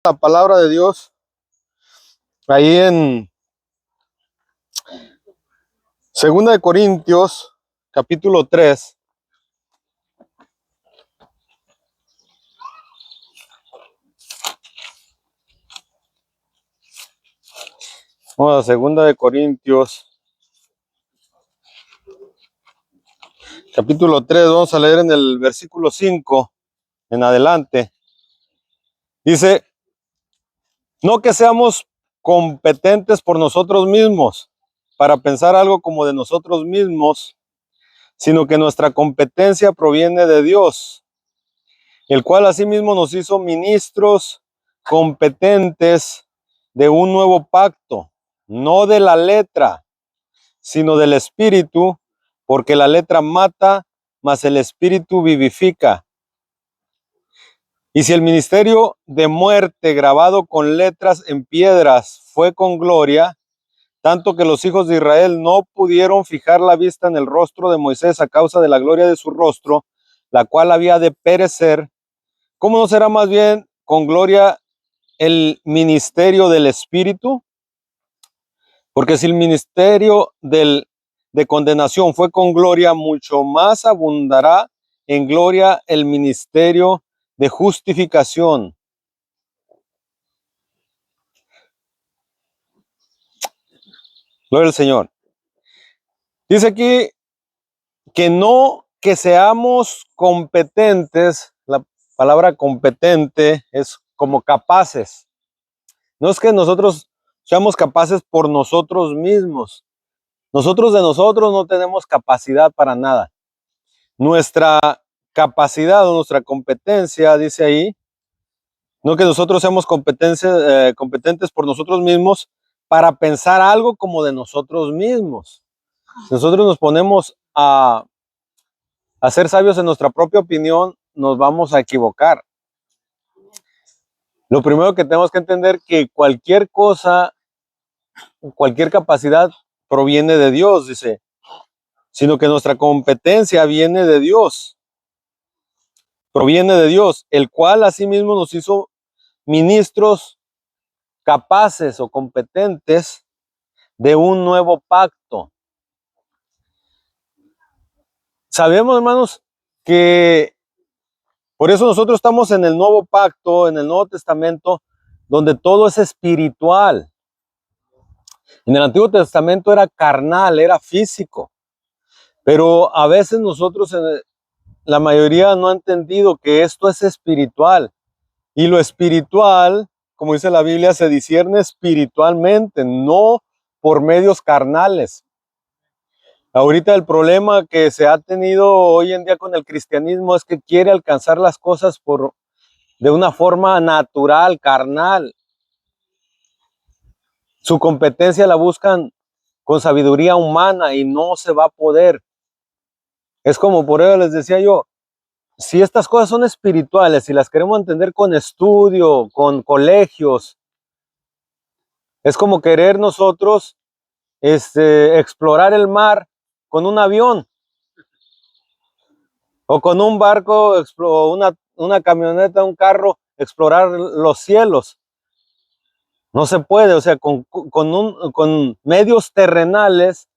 La palabra de Dios ahí en 2 capítulo 3. Vamos a 2 capítulo 3, vamos a leer en el versículo 5 en adelante. Dice: no que seamos competentes por nosotros mismos para pensar algo como de nosotros mismos, sino que nuestra competencia proviene de Dios, el cual asimismo nos hizo ministros competentes de un nuevo pacto, no de la letra, sino del espíritu, porque la letra mata, mas el espíritu vivifica. Y si el ministerio de muerte grabado con letras en piedras fue con gloria, tanto que los hijos de Israel no pudieron fijar la vista en el rostro de Moisés a causa de la gloria de su rostro, la cual había de perecer, ¿cómo no será más bien con gloria el ministerio del espíritu? Porque si el ministerio de condenación fue con gloria, mucho más abundará en gloria el ministerio de justificación. Gloria al Señor. Dice aquí que no que seamos competentes. La palabra competente es como capaces. No es que nosotros seamos capaces por nosotros mismos. Nosotros de nosotros no tenemos capacidad para nada. Nuestra capacidad o nuestra competencia, dice ahí, no que nosotros seamos competentes por nosotros mismos para pensar algo como de nosotros mismos. Si nosotros nos ponemos a ser sabios en nuestra propia opinión, nos vamos a equivocar. Lo primero que tenemos que entender que cualquier cosa, cualquier capacidad proviene de Dios, dice, sino que nuestra competencia viene de Dios, proviene de Dios, el cual asimismo nos hizo ministros capaces o competentes de un nuevo pacto. Sabemos, hermanos, que por eso nosotros estamos en el nuevo pacto, en el Nuevo Testamento, donde todo es espiritual. En el Antiguo Testamento era carnal, era físico, pero a veces nosotros, la mayoría no ha entendido que esto es espiritual, y lo espiritual, como dice la Biblia, se discierne espiritualmente, no por medios carnales. Ahorita el problema que se ha tenido hoy en día con el cristianismo es que quiere alcanzar las cosas de una forma natural, carnal. Su competencia la buscan con sabiduría humana y no se va a poder. Es como por eso les decía yo, si estas cosas son espirituales, si las queremos entender con estudio, con colegios, es como querer nosotros explorar el mar con un avión o con un barco, una camioneta, un carro, explorar los cielos. No se puede, o sea, con medios terrenales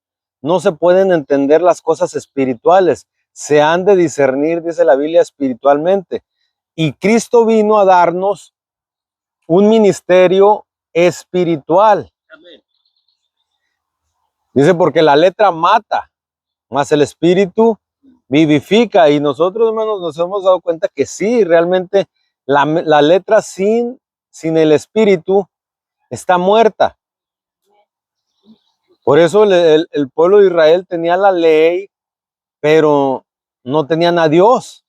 no se pueden entender las cosas espirituales. Se han de discernir, dice la Biblia, espiritualmente. Y Cristo vino a darnos un ministerio espiritual. Amén. Dice, porque la letra mata, mas el espíritu vivifica. Y nosotros, hermanos, nos hemos dado cuenta que sí, realmente la letra sin el espíritu está muerta. Por eso el pueblo de Israel tenía la ley, pero no tenían a Dios.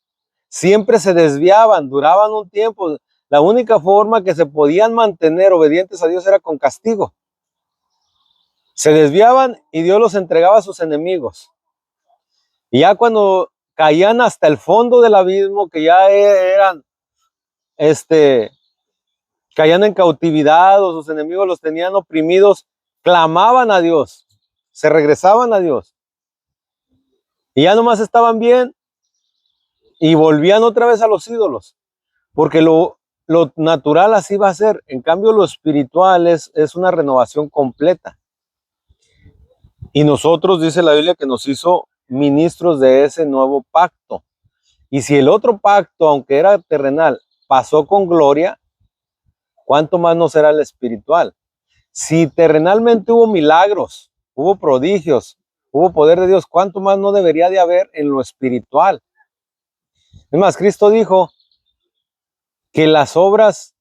Siempre se desviaban, duraban un tiempo. La única forma que se podían mantener obedientes a Dios era con castigo. Se desviaban y Dios los entregaba a sus enemigos. Y ya cuando caían hasta el fondo del abismo, que ya eran, caían en cautividad o sus enemigos los tenían oprimidos, clamaban a Dios, se regresaban a Dios. Y ya nomás estaban bien y volvían otra vez a los ídolos. Porque lo natural así va a ser. En cambio, lo espiritual es una renovación completa. Y nosotros, dice la Biblia, que nos hizo ministros de ese nuevo pacto. Y si el otro pacto, aunque era terrenal, pasó con gloria, ¿cuánto más no será el espiritual? Si terrenalmente hubo milagros, hubo prodigios, hubo poder de Dios, ¿cuánto más no debería de haber en lo espiritual? Es más, Cristo dijo que las obras,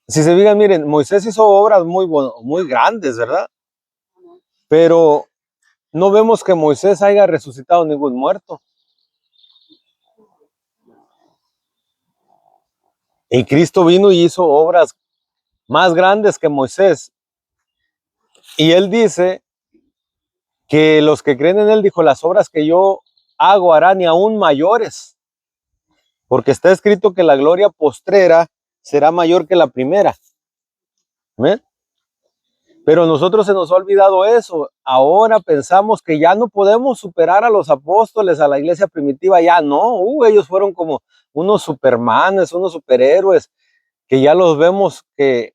si se fijan, miren, Moisés hizo obras muy grandes, ¿verdad? Pero no vemos que Moisés haya resucitado ningún muerto. Y Cristo vino y hizo obras más grandes que Moisés. Y él dice que los que creen en él, dijo, las obras que yo hago harán y aún mayores. Porque está escrito que la gloria postrera será mayor que la primera. ¿Ven? Pero a nosotros se nos ha olvidado eso. Ahora pensamos que ya no podemos superar a los apóstoles, a la iglesia primitiva. Ya no. Ellos fueron como unos supermanes, unos superhéroes, que ya los vemos que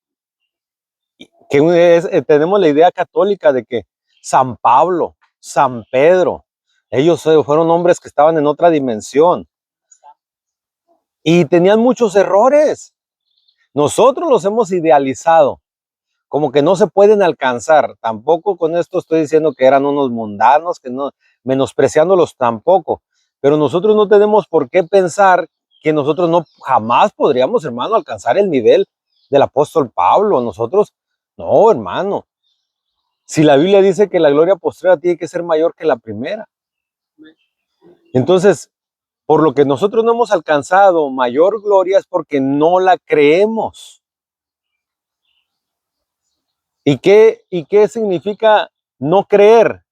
tenemos la idea católica de que San Pablo, San Pedro, ellos fueron hombres que estaban en otra dimensión y tenían muchos errores. Nosotros los hemos idealizado, como que no se pueden alcanzar. Tampoco con esto estoy diciendo que eran unos mundanos, que no, menospreciándolos tampoco. Pero nosotros no tenemos por qué pensar que nosotros no jamás podríamos, hermano, alcanzar el nivel del apóstol Pablo. Nosotros, no, hermano. Si la Biblia dice que la gloria postrera tiene que ser mayor que la primera. Entonces, por lo que nosotros no hemos alcanzado mayor gloria es porque no la creemos. ¿Y qué significa no creer?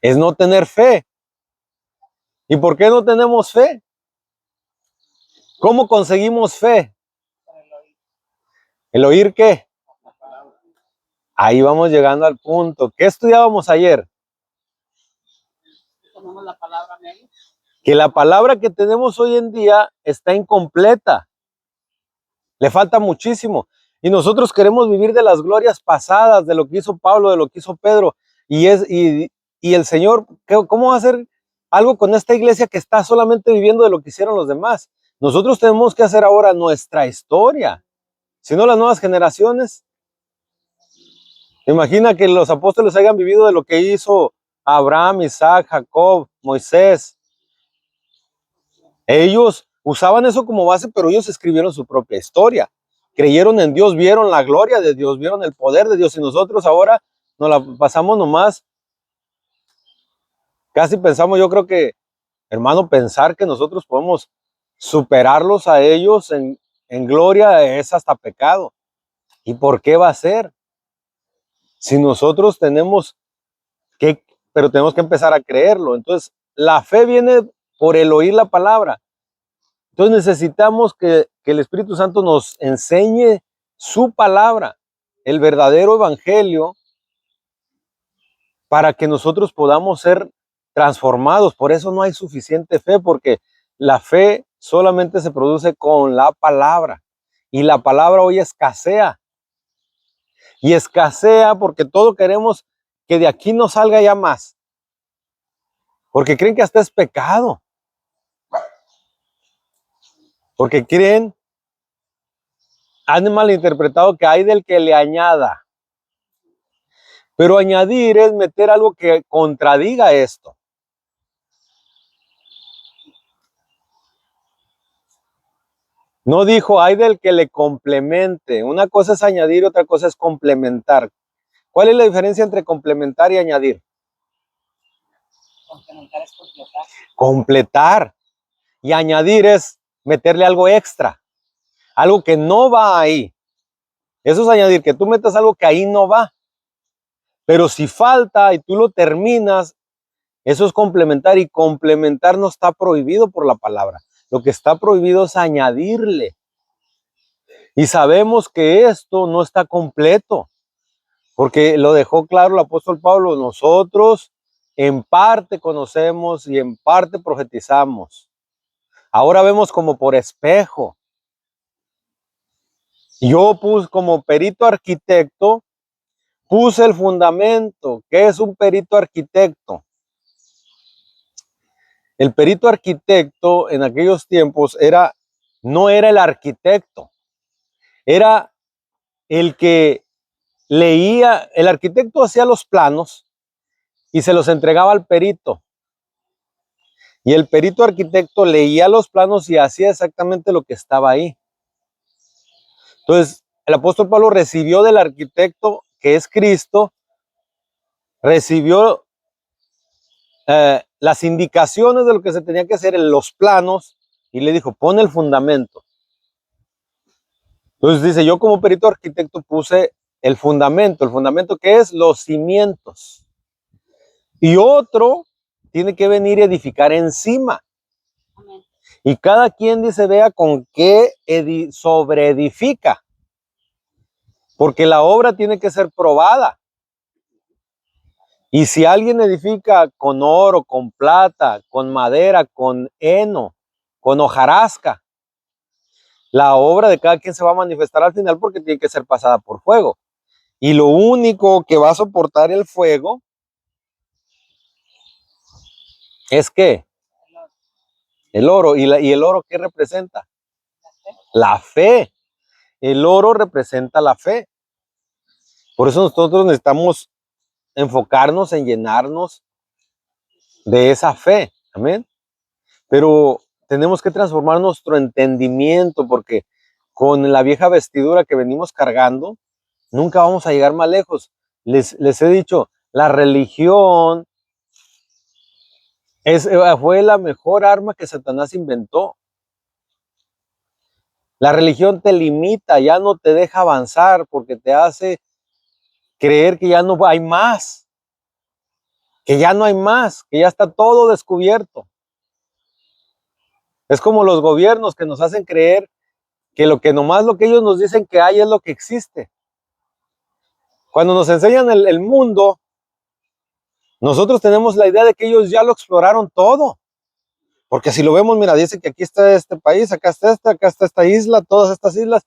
Es no tener fe. ¿Y por qué no tenemos fe? ¿Cómo conseguimos fe? ¿El oír qué? Ahí vamos llegando al punto. ¿Qué estudiábamos ayer? Que la palabra que tenemos hoy en día está incompleta. Le falta muchísimo. Y nosotros queremos vivir de las glorias pasadas, de lo que hizo Pablo, de lo que hizo Pedro. Y el Señor, ¿cómo va a hacer algo con esta iglesia que está solamente viviendo de lo que hicieron los demás? Nosotros tenemos que hacer ahora nuestra historia. Si no, las nuevas generaciones. Imagina que los apóstoles hayan vivido de lo que hizo Abraham, Isaac, Jacob, Moisés. Ellos usaban eso como base, pero ellos escribieron su propia historia. Creyeron en Dios, vieron la gloria de Dios, vieron el poder de Dios. Y nosotros ahora nos la pasamos nomás. Casi pensamos, yo creo que, hermano, pensar que nosotros podemos superarlos a ellos en gloria es hasta pecado. ¿Y por qué va a ser? Si nosotros pero tenemos que empezar a creerlo. Entonces, la fe viene por el oír la palabra. Entonces necesitamos que el Espíritu Santo nos enseñe su palabra, el verdadero evangelio, para que nosotros podamos ser transformados. Por eso no hay suficiente fe, porque la fe solamente se produce con la palabra. Y la palabra hoy escasea. Y escasea porque todo queremos que de aquí no salga ya más. Porque creen que hasta es pecado. Porque creen, han malinterpretado que hay del que le añada. Pero añadir es meter algo que contradiga esto. No dijo, hay del que le complemente. Una cosa es añadir, otra cosa es complementar. ¿Cuál es la diferencia entre complementar y añadir? Complementar es completar. Completar. Y añadir es meterle algo extra. Algo que no va ahí. Eso es añadir, que tú metas algo que ahí no va. Pero si falta y tú lo terminas, eso es complementar. Y complementar no está prohibido por la palabra. Lo que está prohibido es añadirle. Y sabemos que esto no está completo, porque lo dejó claro el apóstol Pablo. Nosotros en parte conocemos y en parte profetizamos. Ahora vemos como por espejo. Yo puse como perito arquitecto, puse el fundamento. ¿Qué es un perito arquitecto? El perito arquitecto en aquellos tiempos no era el arquitecto, era el que leía. El arquitecto hacía los planos y se los entregaba al perito. Y el perito arquitecto leía los planos y hacía exactamente lo que estaba ahí. Entonces, el apóstol Pablo recibió del arquitecto, que es Cristo, recibió las indicaciones de lo que se tenía que hacer en los planos y le dijo, pon el fundamento. Entonces dice, yo como perito arquitecto puse el fundamento que es los cimientos. Y otro tiene que venir a edificar encima. Amén. Y cada quien dice, vea con qué sobreedifica. Porque la obra tiene que ser probada. Y si alguien edifica con oro, con plata, con madera, con heno, con hojarasca, la obra de cada quien se va a manifestar al final porque tiene que ser pasada por fuego. Y lo único que va a soportar el fuego es ¿qué? El oro. ¿Y el oro qué representa? La fe. El oro representa la fe. Por eso nosotros necesitamos enfocarnos en llenarnos de esa fe. Amén. Pero tenemos que transformar nuestro entendimiento porque con la vieja vestidura que venimos cargando, nunca vamos a llegar más lejos. Les he dicho, la religión fue la mejor arma que Satanás inventó. La religión te limita, ya no te deja avanzar porque te hace creer que ya no hay más, que ya no hay más, que ya está todo descubierto. Es como los gobiernos que nos hacen creer que lo que ellos nos dicen que hay es lo que existe. Cuando nos enseñan el mundo, nosotros tenemos la idea de que ellos ya lo exploraron todo. Porque si lo vemos, mira, dice que aquí está este país, acá está esta isla, todas estas islas.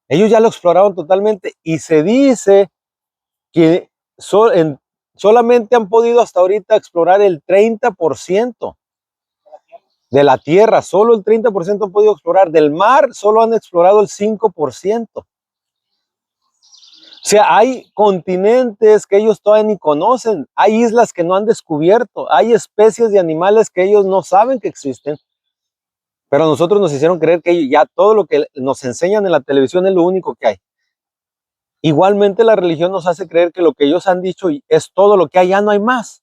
Ellos ya lo exploraron totalmente y se dice que solamente han podido hasta ahorita explorar el 30% de la tierra, solo el 30% han podido explorar. Del mar solo han explorado el 5%. O sea, hay continentes que ellos todavía ni conocen, hay islas que no han descubierto, hay especies de animales que ellos no saben que existen, pero a nosotros nos hicieron creer que ya todo lo que nos enseñan en la televisión es lo único que hay. Igualmente la religión nos hace creer que lo que ellos han dicho es todo lo que hay, ya no hay más.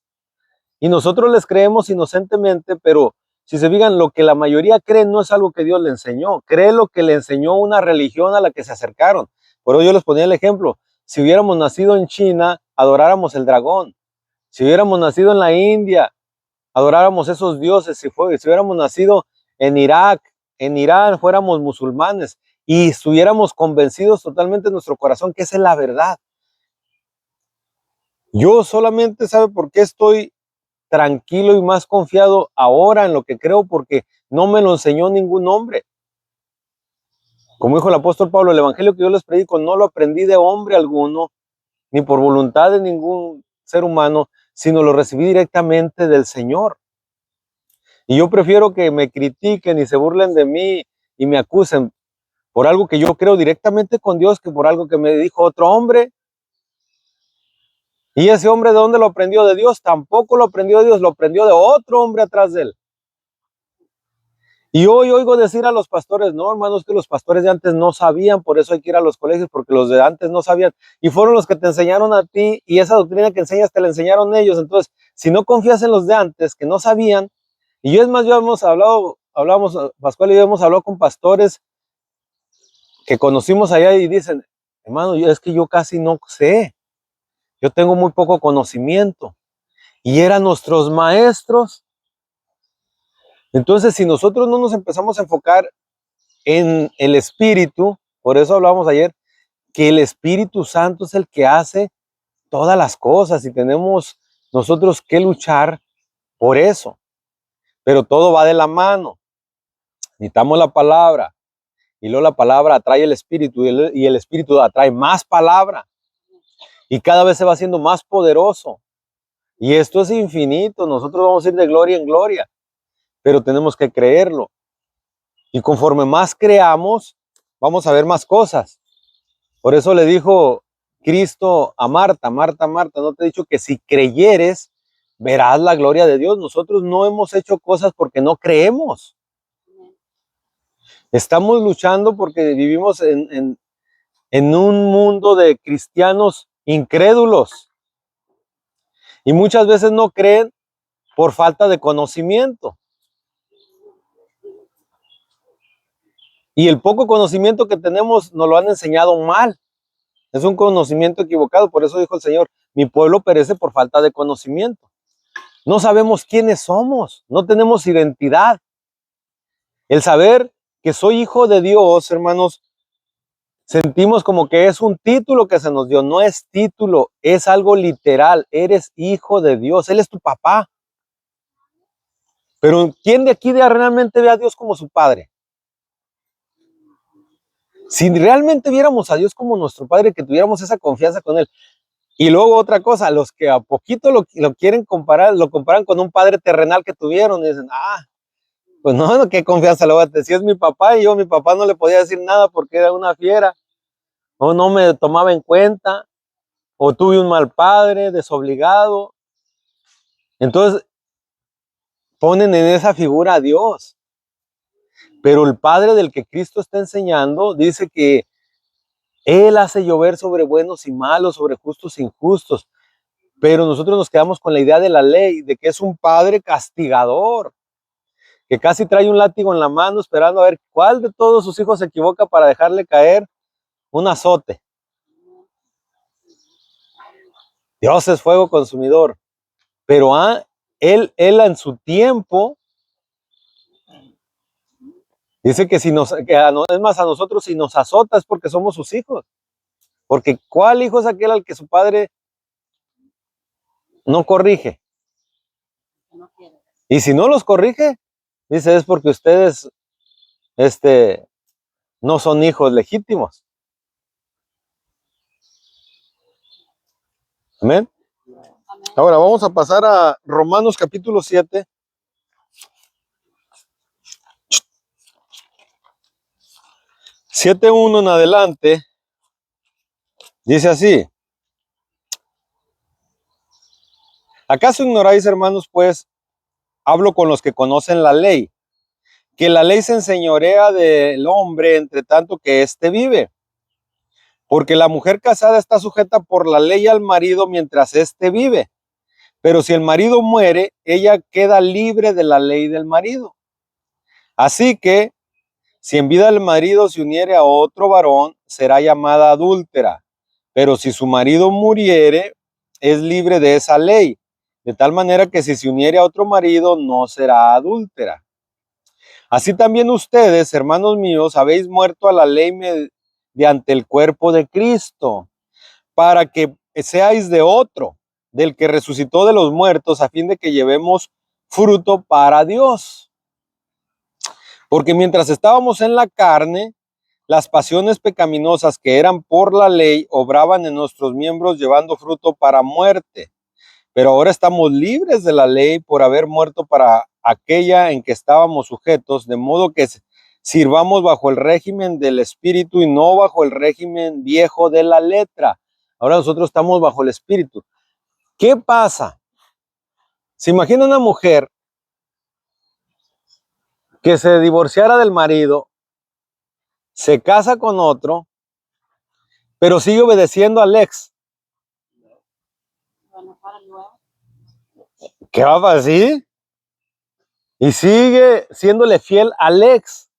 Y nosotros les creemos inocentemente, pero si se fijan, lo que la mayoría cree no es algo que Dios le enseñó, cree lo que le enseñó una religión a la que se acercaron. Por eso yo les ponía el ejemplo, si hubiéramos nacido en China, adoráramos el dragón. Si hubiéramos nacido en la India, adoráramos esos dioses. Si hubiéramos nacido en Irak, en Irán, fuéramos musulmanes y estuviéramos convencidos totalmente en nuestro corazón que esa es la verdad. Yo solamente, ¿sabe por qué estoy tranquilo y más confiado ahora en lo que creo? Porque no me lo enseñó ningún hombre. Como dijo el apóstol Pablo, el evangelio que yo les predico no lo aprendí de hombre alguno, ni por voluntad de ningún ser humano, sino lo recibí directamente del Señor. Y yo prefiero que me critiquen y se burlen de mí y me acusen por algo que yo creo directamente con Dios que por algo que me dijo otro hombre. Y ese hombre, ¿de dónde lo aprendió? De Dios. Tampoco lo aprendió de Dios, lo aprendió de otro hombre atrás de él. Y hoy oigo decir a los pastores, no, hermanos, que los pastores de antes no sabían, por eso hay que ir a los colegios, porque los de antes no sabían. Y fueron los que te enseñaron a ti, y esa doctrina que enseñas te la enseñaron ellos. Entonces, si no confías en los de antes, que no sabían, y yo es más, yo hablamos, Pascual y yo hemos hablado con pastores que conocimos allá y dicen, hermano, es que yo casi no sé, yo tengo muy poco conocimiento. Y eran nuestros maestros. Entonces, si nosotros no nos empezamos a enfocar en el Espíritu, por eso hablábamos ayer, que el Espíritu Santo es el que hace todas las cosas y tenemos nosotros que luchar por eso. Pero todo va de la mano. Necesitamos la palabra. Y luego la palabra atrae el espíritu y el espíritu atrae más palabra. Y cada vez se va haciendo más poderoso. Y esto es infinito. Nosotros vamos a ir de gloria en gloria. Pero tenemos que creerlo. Y conforme más creamos, vamos a ver más cosas. Por eso le dijo Cristo a Marta, Marta, Marta, ¿no te he dicho que si creyeres, verás la gloria de Dios? Nosotros no hemos hecho cosas porque no creemos. Estamos luchando porque vivimos en un mundo de cristianos incrédulos. Y muchas veces no creen por falta de conocimiento. Y el poco conocimiento que tenemos nos lo han enseñado mal. Es un conocimiento equivocado. Por eso dijo el Señor, mi pueblo perece por falta de conocimiento. No sabemos quiénes somos. No tenemos identidad. El saber que soy hijo de Dios, hermanos, sentimos como que es un título que se nos dio. No es título, es algo literal. Eres hijo de Dios. Él es tu papá. Pero ¿quién de aquí realmente ve a Dios como su padre? Si realmente viéramos a Dios como nuestro padre, que tuviéramos esa confianza con Él. Y luego otra cosa, los que a poquito lo quieren comparar, lo comparan con un padre terrenal que tuvieron y dicen, pues no, qué confianza le voy a tener. Si es mi papá y yo a mi papá no le podía decir nada porque era una fiera, o no me tomaba en cuenta, o tuve un mal padre, desobligado. Entonces ponen en esa figura a Dios. Pero el Padre del que Cristo está enseñando dice que Él hace llover sobre buenos y malos, sobre justos e injustos. Pero nosotros nos quedamos con la idea de la ley, de que es un Padre castigador, que casi trae un látigo en la mano esperando a ver cuál de todos sus hijos se equivoca para dejarle caer un azote. Dios es fuego consumidor. Pero él en su tiempo dice que es más, a nosotros si nos azota es porque somos sus hijos. Porque ¿cuál hijo es aquel al que su padre no corrige? Y si no los corrige, dice, es porque ustedes no son hijos legítimos. Amén. Ahora vamos a pasar a Romanos capítulo 7. 7:1 en adelante. Dice así. ¿Acaso ignoráis, hermanos, pues, hablo con los que conocen la ley, que la ley se enseñorea del hombre entre tanto que éste vive? Porque la mujer casada está sujeta por la ley al marido mientras éste vive. Pero si el marido muere, ella queda libre de la ley del marido. Así que, si en vida el marido se uniere a otro varón, será llamada adúltera. Pero si su marido muriere, es libre de esa ley. De tal manera que si se uniere a otro marido, no será adúltera. Así también ustedes, hermanos míos, habéis muerto a la ley mediante el cuerpo de Cristo, para que seáis de otro, del que resucitó de los muertos, a fin de que llevemos fruto para Dios. Porque mientras estábamos en la carne, las pasiones pecaminosas que eran por la ley obraban en nuestros miembros llevando fruto para muerte. Pero ahora estamos libres de la ley por haber muerto para aquella en que estábamos sujetos, de modo que sirvamos bajo el régimen del espíritu y no bajo el régimen viejo de la letra. Ahora nosotros estamos bajo el espíritu. ¿Qué pasa? Se imagina una mujer que se divorciara del marido, se casa con otro, pero sigue obedeciendo al ex. ¿Qué va a pasar? Y sigue siéndole fiel al ex.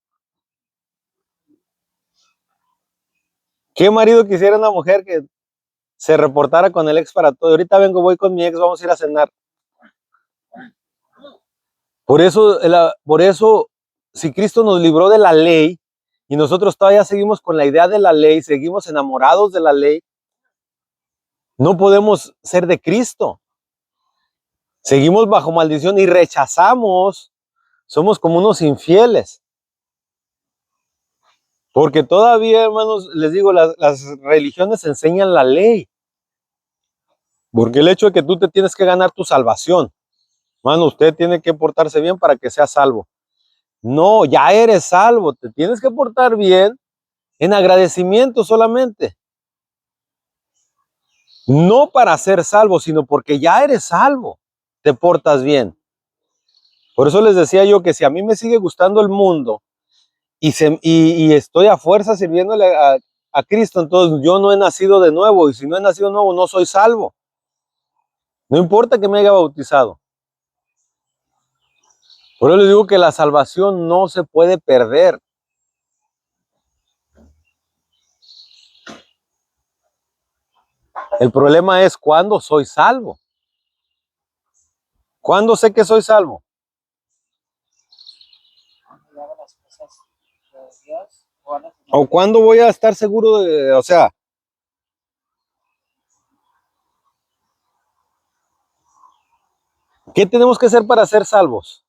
¿Qué marido quisiera una mujer que se reportara con el ex para todo? Ahorita vengo, voy con mi ex, vamos a ir a cenar. Por eso, si Cristo nos libró de la ley y nosotros todavía seguimos con la idea de la ley, seguimos enamorados de la ley, no podemos ser de Cristo. Seguimos bajo maldición y rechazamos, somos como unos infieles. Porque todavía, hermanos, les digo, las religiones enseñan la ley. Porque el hecho de que tú te tienes que ganar tu salvación, hermano, usted tiene que portarse bien para que sea salvo. No, ya eres salvo, te tienes que portar bien en agradecimiento solamente. No para ser salvo, sino porque ya eres salvo, te portas bien. Por eso les decía yo que si a mí me sigue gustando el mundo y estoy a fuerza sirviéndole a Cristo, entonces yo no he nacido de nuevo, y si no he nacido de nuevo no soy salvo. No importa que me haya bautizado. Por eso les digo que la salvación no se puede perder. El problema es cuándo soy salvo. ¿Cuándo sé que soy salvo? ¿O cuándo voy a estar seguro de, o sea, qué tenemos que hacer para ser salvos?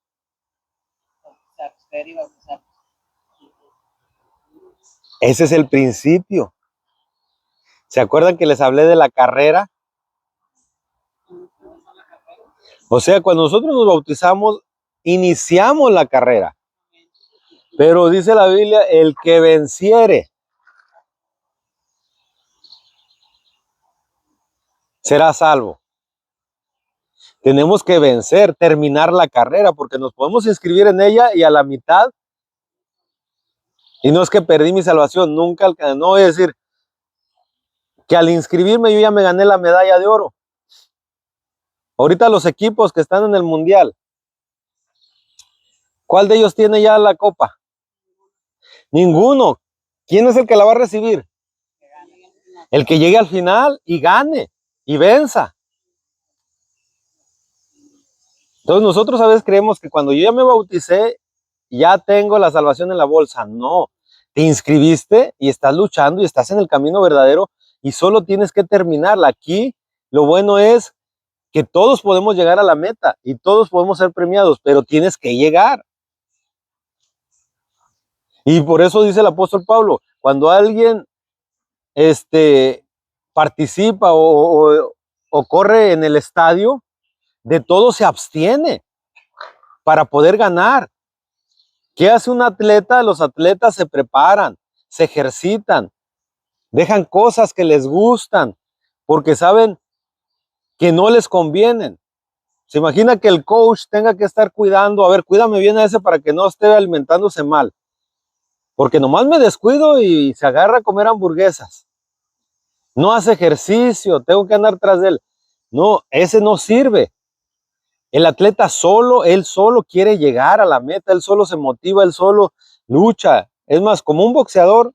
Ese es el principio. ¿Se acuerdan que les hablé de la carrera? O sea, cuando nosotros nos bautizamos, iniciamos la carrera. Pero dice la Biblia, el que venciere será salvo. Tenemos que vencer, terminar la carrera, porque nos podemos inscribir en ella y a la mitad, y no es que perdí mi salvación, nunca, no es decir, que al inscribirme yo ya me gané la medalla de oro. Ahorita los equipos que están en el mundial, ¿cuál de ellos tiene ya la copa? Ninguno. ¿Quién es el que la va a recibir? El que llegue al final y gane y venza. Entonces nosotros a veces creemos que cuando yo ya me bauticé, ya tengo la salvación en la bolsa. No, te inscribiste y estás luchando y estás en el camino verdadero y solo tienes que terminarla. Aquí lo bueno es que todos podemos llegar a la meta y todos podemos ser premiados, pero tienes que llegar. Y por eso dice el apóstol Pablo, cuando alguien participa o corre en el estadio, de todo se abstiene para poder ganar. ¿Qué hace un atleta? Los atletas se preparan, se ejercitan, dejan cosas que les gustan, porque saben que no les convienen. Se imagina que el coach tenga que estar cuidando, a ver, cuídame bien a ese para que no esté alimentándose mal, porque nomás me descuido y se agarra a comer hamburguesas. No hace ejercicio, tengo que andar tras de él. No, ese no sirve. El atleta solo, él solo quiere llegar a la meta, él solo se motiva, él solo lucha. Es más, como un boxeador,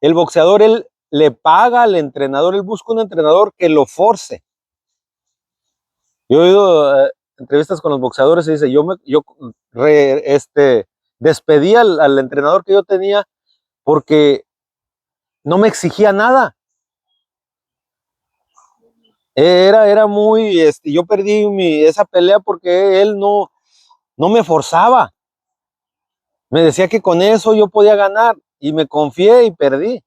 el boxeador, él le paga al entrenador, él busca un entrenador que lo force. Yo he oído entrevistas con los boxeadores y dice, despedí al entrenador que yo tenía porque no me exigía nada. Era muy, yo perdí esa pelea porque él no me forzaba. Me decía que con eso yo podía ganar y me confié y perdí.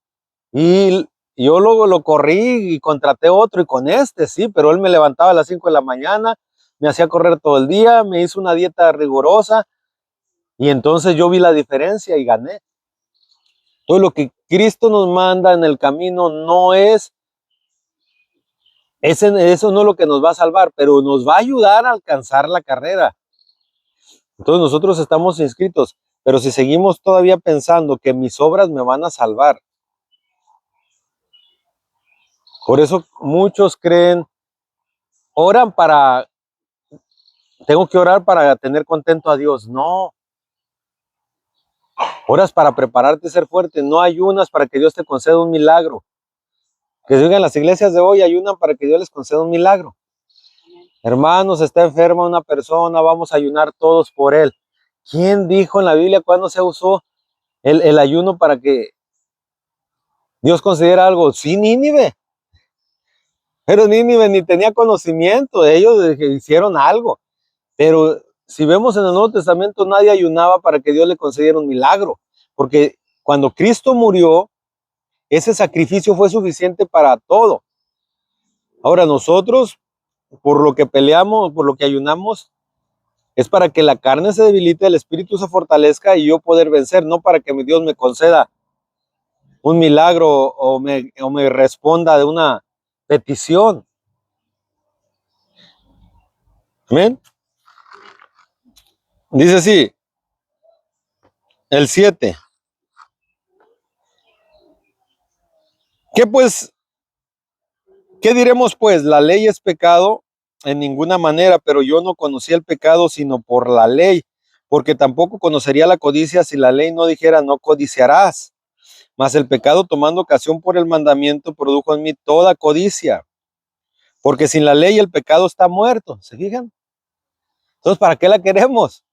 Y yo luego lo corrí y contraté otro y con sí, pero él me levantaba a las 5 de la mañana, me hacía correr todo el día, me hizo una dieta rigurosa y entonces yo vi la diferencia y gané. Todo lo que Cristo nos manda en el camino no es, eso no es lo que nos va a salvar, pero nos va a ayudar a alcanzar la carrera. Entonces nosotros estamos inscritos, pero si seguimos todavía pensando que mis obras me van a salvar, por eso muchos creen, oran para, tengo que orar para tener contento a Dios. No, oras para prepararte a ser fuerte, no ayunas para que Dios te conceda un milagro. Que se digan las iglesias de hoy, ayunan para que Dios les conceda un milagro. Hermanos, está enferma una persona, vamos a ayunar todos por él. ¿Quién dijo en la Biblia cuándo se usó el ayuno para que Dios concediera algo? Sí, Nínive. Pero Nínive ni tenía conocimiento, ellos hicieron algo. Pero si vemos en el Nuevo Testamento, nadie ayunaba para que Dios le concediera un milagro, porque Cuando Cristo murió, ese sacrificio fue suficiente para todo. Ahora nosotros, por lo que peleamos, por lo que ayunamos, es para que la carne se debilite, el espíritu se fortalezca y yo poder vencer, no para que mi Dios me conceda un milagro o me responda de una petición. Amén. Dice así, el 7. ¿Qué diremos pues? La ley es pecado en ninguna manera, pero yo no conocía el pecado sino por la ley, porque tampoco conocería la codicia si la ley no dijera no codiciarás. Mas el pecado, tomando ocasión por el mandamiento, produjo en mí toda codicia, porque sin la ley el pecado está muerto. ¿Se fijan? Entonces, ¿para qué la queremos?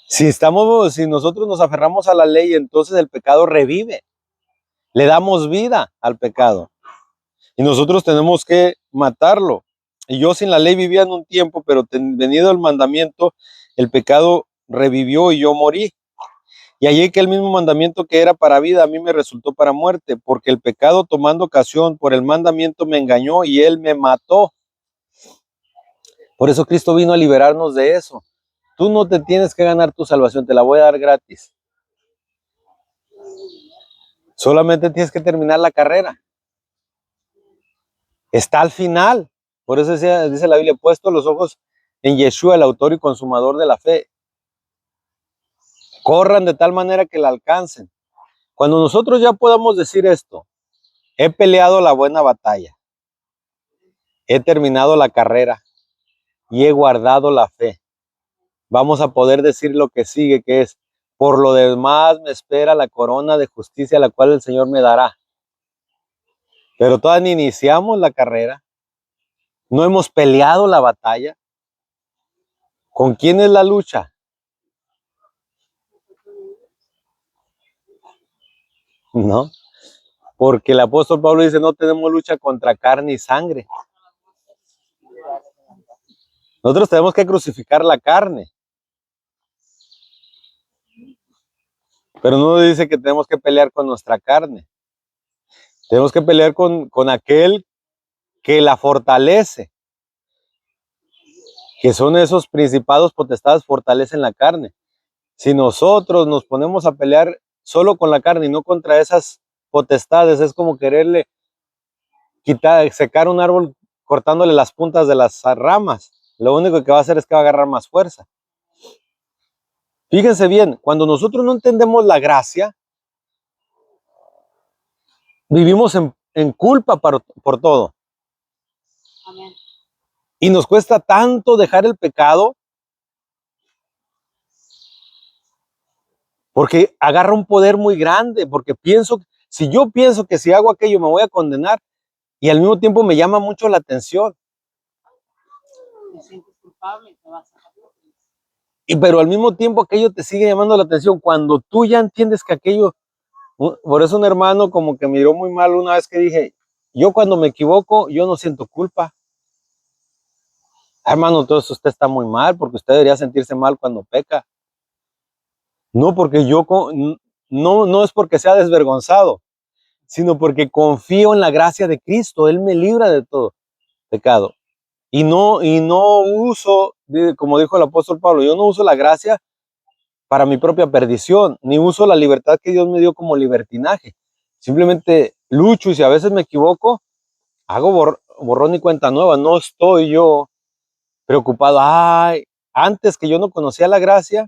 Si nosotros nos aferramos a la ley, entonces el pecado revive. Le damos vida al pecado. Y nosotros tenemos que matarlo. Y yo sin la ley vivía en un tiempo, pero venido el mandamiento, el pecado revivió y yo morí. Y allí que el mismo mandamiento que era para vida, a mí me resultó para muerte, porque el pecado tomando ocasión por el mandamiento me engañó y él me mató. Por eso Cristo vino a liberarnos de eso. Tú no te tienes que ganar tu salvación, te la voy a dar gratis. Solamente tienes que terminar la carrera. Está al final. Por eso dice la Biblia, puesto los ojos en Yeshua, el autor y consumador de la fe. Corran de tal manera que la alcancen. Cuando nosotros ya podamos decir esto, he peleado la buena batalla, he terminado la carrera y he guardado la fe, vamos a poder decir lo que sigue, que es, por lo demás me espera la corona de justicia, la cual el Señor me dará. Pero todavía ni iniciamos la carrera, no hemos peleado la batalla. ¿Con quién es la lucha? No, porque el apóstol Pablo dice, no tenemos lucha contra carne y sangre. Nosotros tenemos que crucificar la carne. Pero no dice que tenemos que pelear con nuestra carne. Tenemos que pelear con aquel que la fortalece. Que son esos principados, potestades, fortalecen la carne. Si nosotros nos ponemos a pelear solo con la carne y no contra esas potestades, es como quererle secar un árbol cortándole las puntas de las ramas. Lo único que va a hacer es que va a agarrar más fuerza. Fíjense bien, cuando nosotros no entendemos la gracia, vivimos en culpa por todo. Amén. Y nos cuesta tanto dejar el pecado porque agarra un poder muy grande, porque si yo pienso que si hago aquello me voy a condenar y al mismo tiempo me llama mucho la atención. Te sientes culpable, te vas a... Pero al mismo tiempo aquello te sigue llamando la atención cuando tú ya entiendes que aquello... Por eso un hermano como que miró muy mal una vez que dije, yo cuando me equivoco, yo no siento culpa. Hermano, entonces usted está muy mal porque usted debería sentirse mal cuando peca. No porque no es porque sea desvergonzado, sino porque confío en la gracia de Cristo. Él me libra de todo pecado. Y no uso, como dijo el apóstol Pablo, yo no uso la gracia para mi propia perdición, ni uso la libertad que Dios me dio como libertinaje. Simplemente lucho y si a veces me equivoco, hago borrón y cuenta nueva. No estoy yo preocupado. Ay, antes que yo no conocía la gracia,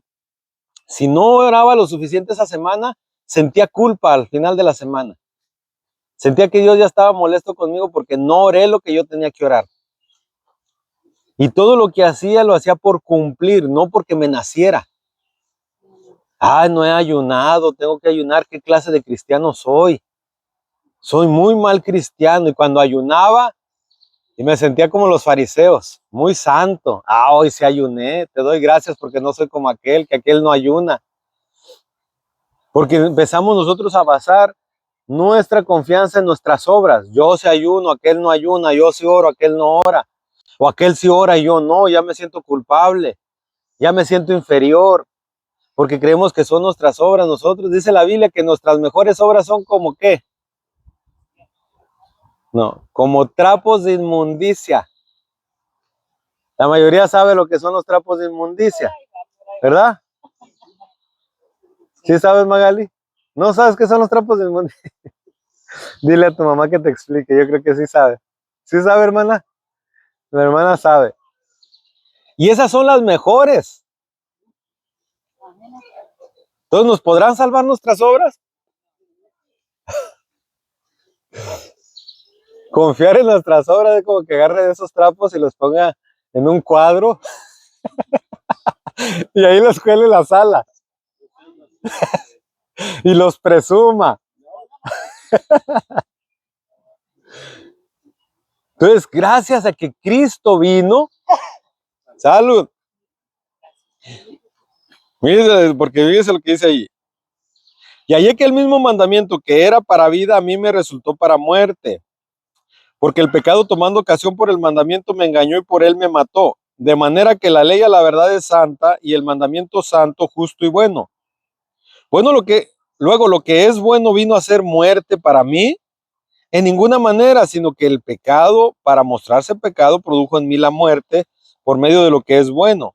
si no oraba lo suficiente esa semana, sentía culpa al final de la semana. Sentía que Dios ya estaba molesto conmigo porque no oré lo que yo tenía que orar. Y todo lo que hacía, lo hacía por cumplir, no porque me naciera. Ay, no he ayunado, tengo que ayunar. ¿Qué clase de cristiano soy? Soy muy mal cristiano. Y cuando ayunaba, y me sentía como los fariseos, muy santo. Hoy sí ayuné, te doy gracias porque no soy como aquel, que aquel no ayuna. Porque empezamos nosotros a basar nuestra confianza en nuestras obras. Yo sí ayuno, aquel no ayuna, yo sí oro, aquel no ora. O aquel sí ora y yo no, ya me siento culpable, ya me siento inferior. porque creemos que son nuestras obras. Nosotros, dice la Biblia, que nuestras mejores obras son como ¿qué? No, como trapos de inmundicia. La mayoría sabe lo que son los trapos de inmundicia, ¿verdad? ¿Sí sabes, Magali? ¿No sabes qué son los trapos de inmundicia? Dile a tu mamá que te explique, yo creo que sí sabe. ¿Sí sabe, hermana? Mi hermana sabe. Y esas son las mejores. Entonces, ¿nos podrán salvar nuestras obras? Confiar en nuestras obras es como que agarre esos trapos y los ponga en un cuadro y ahí los cuele en la sala y los presuma. Entonces, gracias a que Cristo vino, salud. Fíjense, porque fíjense lo que dice ahí. Y hallé que el mismo mandamiento que era para vida, a mí me resultó para muerte. Porque el pecado tomando ocasión por el mandamiento me engañó y por él me mató. De manera que la ley a la verdad es santa y el mandamiento santo, justo y bueno. Bueno, luego lo que es bueno vino a ser muerte para mí, en ninguna manera, sino que el pecado, para mostrarse pecado, produjo en mí la muerte por medio de lo que es bueno,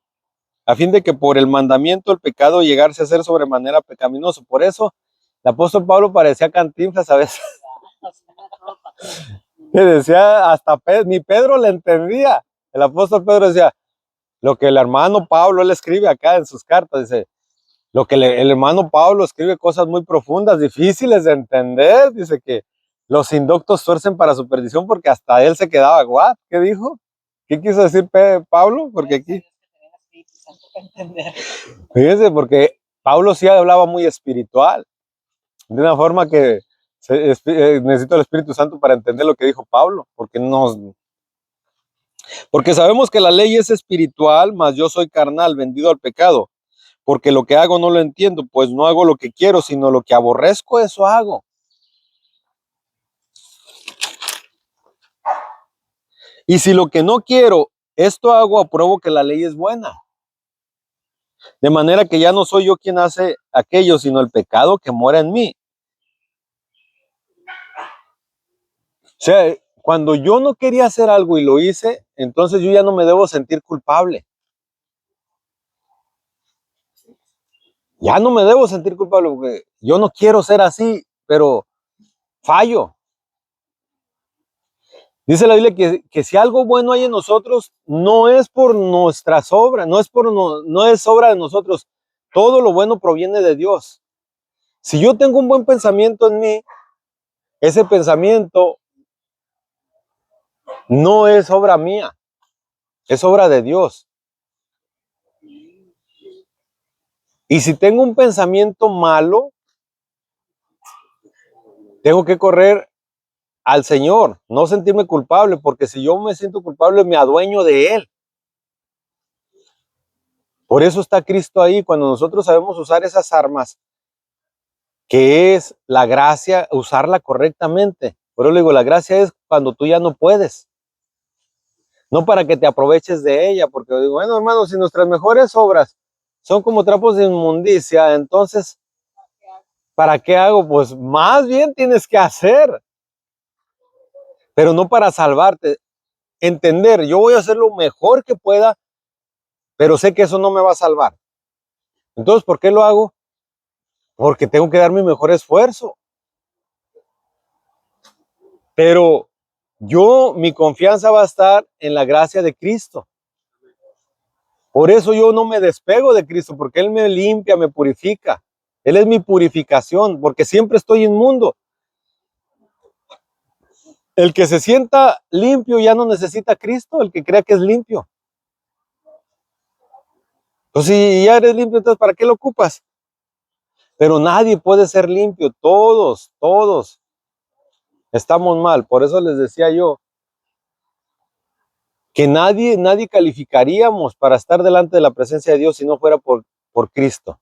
a fin de que por el mandamiento el pecado llegase a ser sobremanera pecaminoso. Por eso el apóstol Pablo parecía Cantinflas a veces, que decía hasta ni Pedro le entendía. El apóstol Pedro decía, lo que el hermano Pablo, él escribe acá en sus cartas, dice, lo que el hermano Pablo escribe cosas muy profundas, difíciles de entender, dice que los inductos tuercen para su perdición porque hasta él se quedaba, ¿what? ¿Qué dijo? ¿Qué quiso decir Pablo? Porque aquí, fíjense, porque Pablo sí hablaba muy espiritual, de una forma que necesito el Espíritu Santo para entender lo que dijo Pablo, porque sabemos que la ley es espiritual, mas yo soy carnal, vendido al pecado. Porque lo que hago no lo entiendo, pues no hago lo que quiero, sino lo que aborrezco, eso hago. Y si lo que no quiero, esto hago, apruebo que la ley es buena. De manera que ya no soy yo quien hace aquello, sino el pecado que mora en mí. O sea, cuando yo no quería hacer algo y lo hice, entonces yo ya no me debo sentir culpable. Ya no me debo sentir culpable porque yo no quiero ser así, pero fallo. Dice la Biblia que si algo bueno hay en nosotros, no es por nuestras obras, no es obra de nosotros. Todo lo bueno proviene de Dios. Si yo tengo un buen pensamiento en mí, ese pensamiento no es obra mía, es obra de Dios. Y si tengo un pensamiento malo, tengo que correr al Señor, no sentirme culpable, porque si yo me siento culpable, me adueño de Él. Por eso está Cristo ahí, cuando nosotros sabemos usar esas armas, que es la gracia, usarla correctamente. Pero le digo, la gracia es cuando tú ya no puedes, no para que te aproveches de ella, porque digo, bueno, hermano, si nuestras mejores obras son como trapos de inmundicia, entonces, ¿para qué hago? Pues más bien tienes que hacer, pero no para salvarte. Entender, yo voy a hacer lo mejor que pueda, pero sé que eso no me va a salvar. Entonces, ¿por qué lo hago? Porque tengo que dar mi mejor esfuerzo. Pero mi confianza va a estar en la gracia de Cristo. Por eso yo no me despego de Cristo, porque Él me limpia, me purifica. Él es mi purificación, porque siempre estoy inmundo. El que se sienta limpio ya no necesita a Cristo, el que crea que es limpio. Entonces, si ya eres limpio, entonces ¿para qué lo ocupas? Pero nadie puede ser limpio, todos estamos mal. Por eso les decía yo que nadie calificaríamos para estar delante de la presencia de Dios si no fuera por Cristo.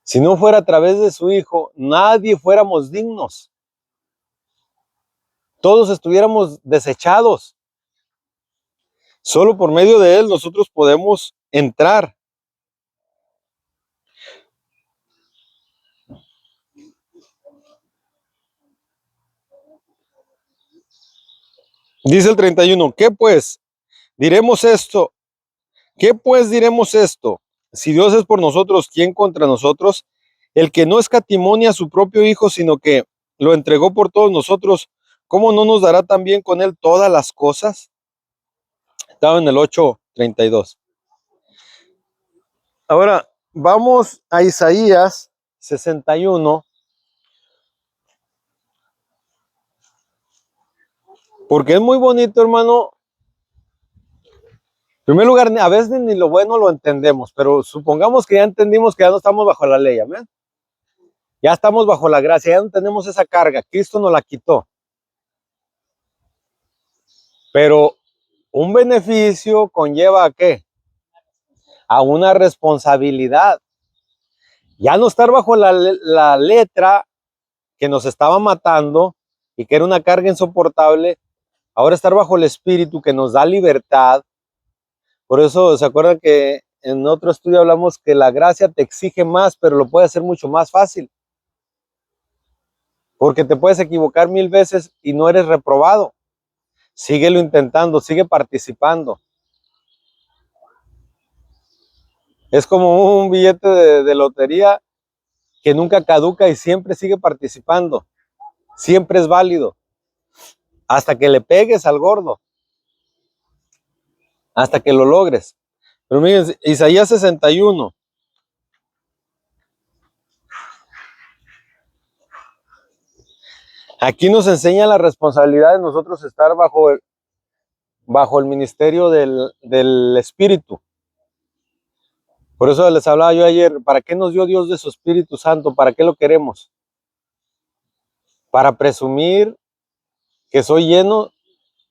Si no fuera a través de su Hijo, nadie fuéramos dignos. Todos estuviéramos desechados. Solo por medio de Él nosotros podemos entrar. Dice el 31, ¿qué pues diremos esto? ¿Qué pues diremos esto? Si Dios es por nosotros, ¿quién contra nosotros? El que no escatimonia a su propio Hijo, sino que lo entregó por todos nosotros, ¿cómo no nos dará también con él todas las cosas? Estaba en el 8:32. Ahora, vamos a Isaías 61, porque es muy bonito, hermano. En primer lugar, a veces ni lo bueno lo entendemos, pero supongamos que ya entendimos que ya no estamos bajo la ley, amén. Ya estamos bajo la gracia, ya no tenemos esa carga, Cristo nos la quitó. Pero un beneficio conlleva ¿a qué? A una responsabilidad. Ya no estar bajo la letra que nos estaba matando y que era una carga insoportable, ahora estar bajo el Espíritu que nos da libertad. Por eso, ¿se acuerdan que en otro estudio hablamos que la gracia te exige más, pero lo puede hacer mucho más fácil? Porque te puedes equivocar 1000 veces y no eres reprobado. Síguelo intentando, sigue participando. Es como un billete de lotería que nunca caduca y siempre sigue participando. Siempre es válido. Hasta que le pegues al gordo. Hasta que lo logres. Pero miren, Isaías 61. Aquí nos enseña la responsabilidad de nosotros estar bajo el ministerio del Espíritu. Por eso les hablaba yo ayer, ¿para qué nos dio Dios de su Espíritu Santo? ¿Para qué lo queremos? Para presumir que soy lleno,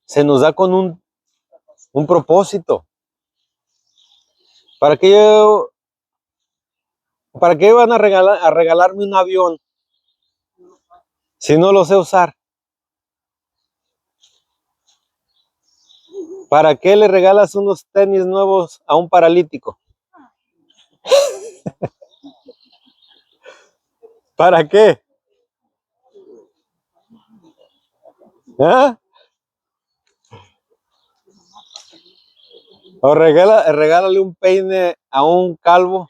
se nos da con un propósito. ¿Para qué van a regalarme un avión si no lo sé usar? ¿Para qué le regalas unos tenis nuevos a un paralítico? ¿Para qué? ¿Ah? O regálale un peine a un calvo.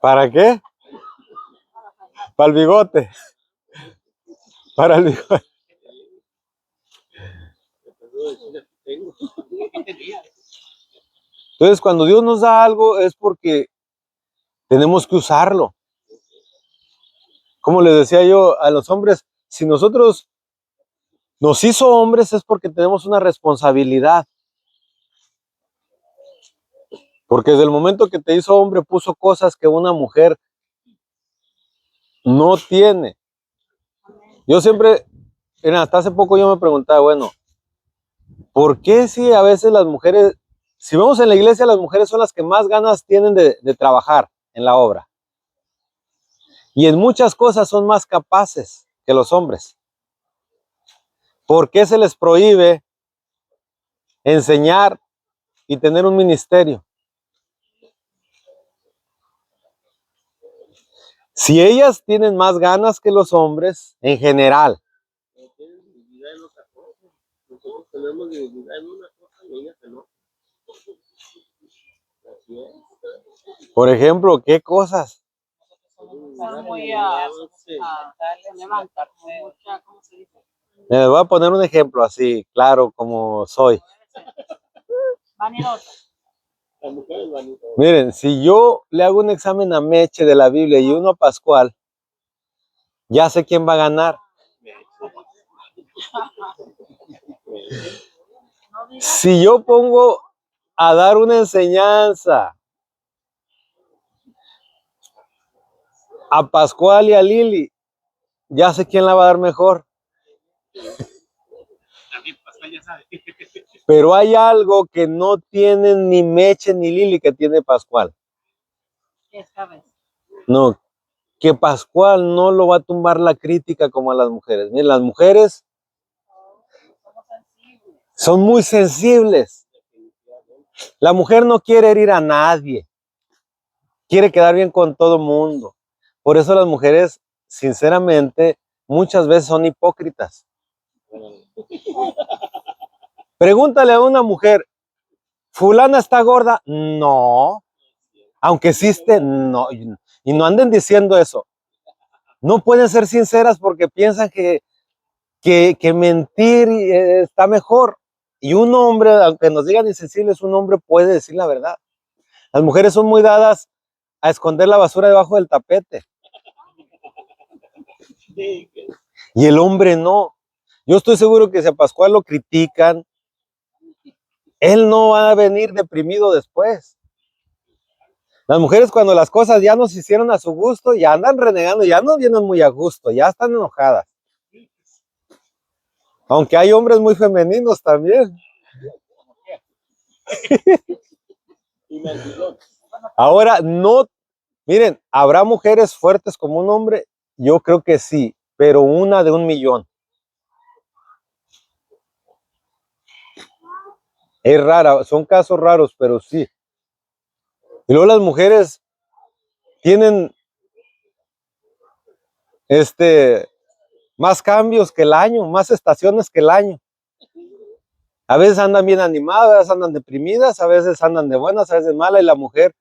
¿Para qué? Para el bigote. Para el bigote. Entonces, cuando Dios nos da algo es porque tenemos que usarlo. Como les decía yo a los hombres, si nosotros nos hizo hombres es porque tenemos una responsabilidad. Porque desde el momento que te hizo hombre puso cosas que una mujer no tiene. Yo siempre, hasta hace poco yo me preguntaba, bueno, ¿por qué si a veces las mujeres, si vemos en la iglesia, las mujeres son las que más ganas tienen de trabajar en la obra? Y en muchas cosas son más capaces que los hombres. ¿Por qué se les prohíbe enseñar y tener un ministerio? Si ellas tienen más ganas que los hombres en general. Nosotros tenemos debilidad en una cosa y ellas no. Por ejemplo, ¿qué cosas? Les voy a poner un ejemplo así, claro, como soy. Miren, si yo le hago un examen a Meche de la Biblia y uno a Pascual, ya sé quién va a ganar. Si yo pongo a dar una enseñanza a Pascual y a Lili, ya sé quién la va a dar mejor. Pero hay algo que no tienen ni Meche ni Lili que tiene Pascual. No, que Pascual no lo va a tumbar la crítica como a las mujeres. Miren, las mujeres son muy sensibles. La mujer no quiere herir a nadie. Quiere quedar bien con todo mundo. Por eso las mujeres, sinceramente, muchas veces son hipócritas. Pregúntale a una mujer, ¿fulana está gorda? No. Aunque existe, no. Y no anden diciendo eso. No pueden ser sinceras porque piensan que mentir está mejor. Y un hombre, aunque nos digan insensibles, un hombre puede decir la verdad. Las mujeres son muy dadas a esconder la basura debajo del tapete. Y el hombre no. Yo estoy seguro que si a Pascual lo critican, él no va a venir deprimido después. Las mujeres cuando las cosas ya no se hicieron a su gusto, ya andan renegando, ya no vienen muy a gusto, ya están enojadas. Aunque hay hombres muy femeninos también. Ahora, no, miren, ¿habrá mujeres fuertes como un hombre? Yo creo que sí, pero una de 1,000,000. Es rara, son casos raros, pero sí. Y luego las mujeres tienen más cambios que el año, más estaciones que el año. A veces andan bien animadas, a veces andan deprimidas, a veces andan de buenas, a veces malas. Y la mujer,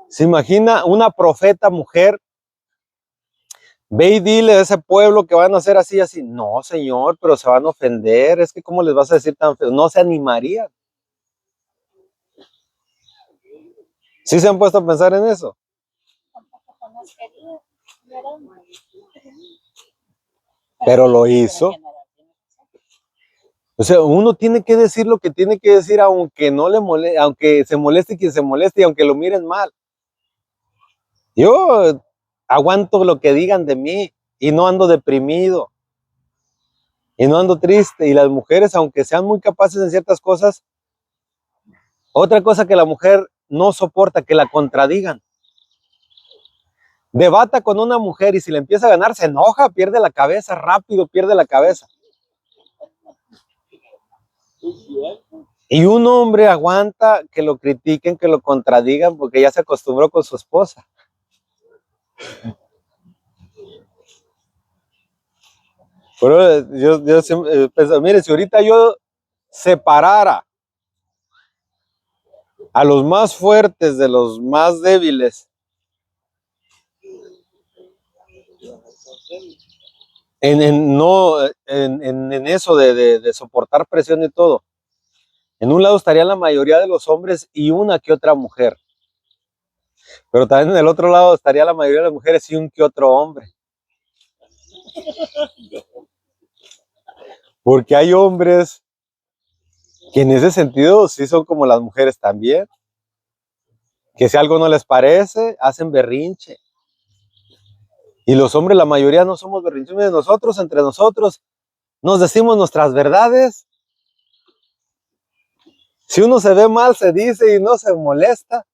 ¿se imagina una profeta mujer? Ve y dile a ese pueblo que van a hacer así, así. No, señor, pero se van a ofender. Es que ¿cómo les vas a decir tan feo? No se animarían. ¿Sí se han puesto a pensar en eso? Pero lo hizo. O sea, uno tiene que decir lo que tiene que decir, aunque no le moleste, aunque se moleste quien se moleste y aunque lo miren mal. Yo aguanto lo que digan de mí y no ando deprimido y no ando triste. Y las mujeres, aunque sean muy capaces en ciertas cosas, otra cosa que la mujer no soporta, que la contradigan. Debata con una mujer y si le empieza a ganar, se enoja, pierde la cabeza, rápido pierde la cabeza. Y un hombre aguanta que lo critiquen, que lo contradigan, porque ya se acostumbró con su esposa. Pero yo siempre pensaba, mire, si ahorita yo separara a los más fuertes de los más débiles, en eso de soportar presión y todo, en un lado estaría la mayoría de los hombres y una que otra mujer. Pero también en el otro lado estaría la mayoría de las mujeres y un que otro hombre. Porque hay hombres que en ese sentido sí son como las mujeres también. Que si algo no les parece, hacen berrinche. Y los hombres, la mayoría no somos berrinchudos. Nosotros, entre nosotros, nos decimos nuestras verdades. Si uno se ve mal, se dice y no se molesta.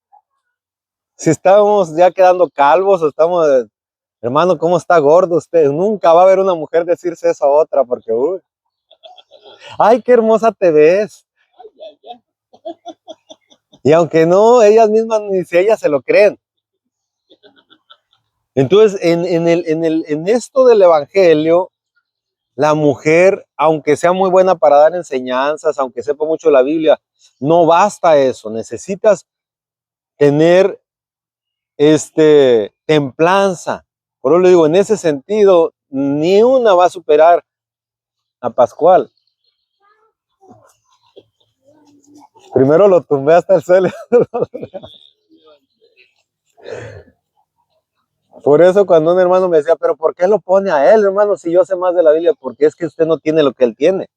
Si estamos ya quedando calvos o estamos, hermano, ¿cómo está gordo usted? Nunca va a haber una mujer decirse eso a otra porque, uy, ay, qué hermosa te ves. Y aunque no, ellas mismas ni si ellas se lo creen. Entonces, en esto del evangelio, la mujer, aunque sea muy buena para dar enseñanzas, aunque sepa mucho la Biblia, no basta eso. Necesitas tener templanza. Por eso le digo, en ese sentido, ni una va a superar a Pascual. Primero lo tumbé hasta el suelo. Por eso cuando un hermano me decía, pero ¿por qué lo pone a él, hermano, si yo sé más de la Biblia? Porque es que usted no tiene lo que él tiene.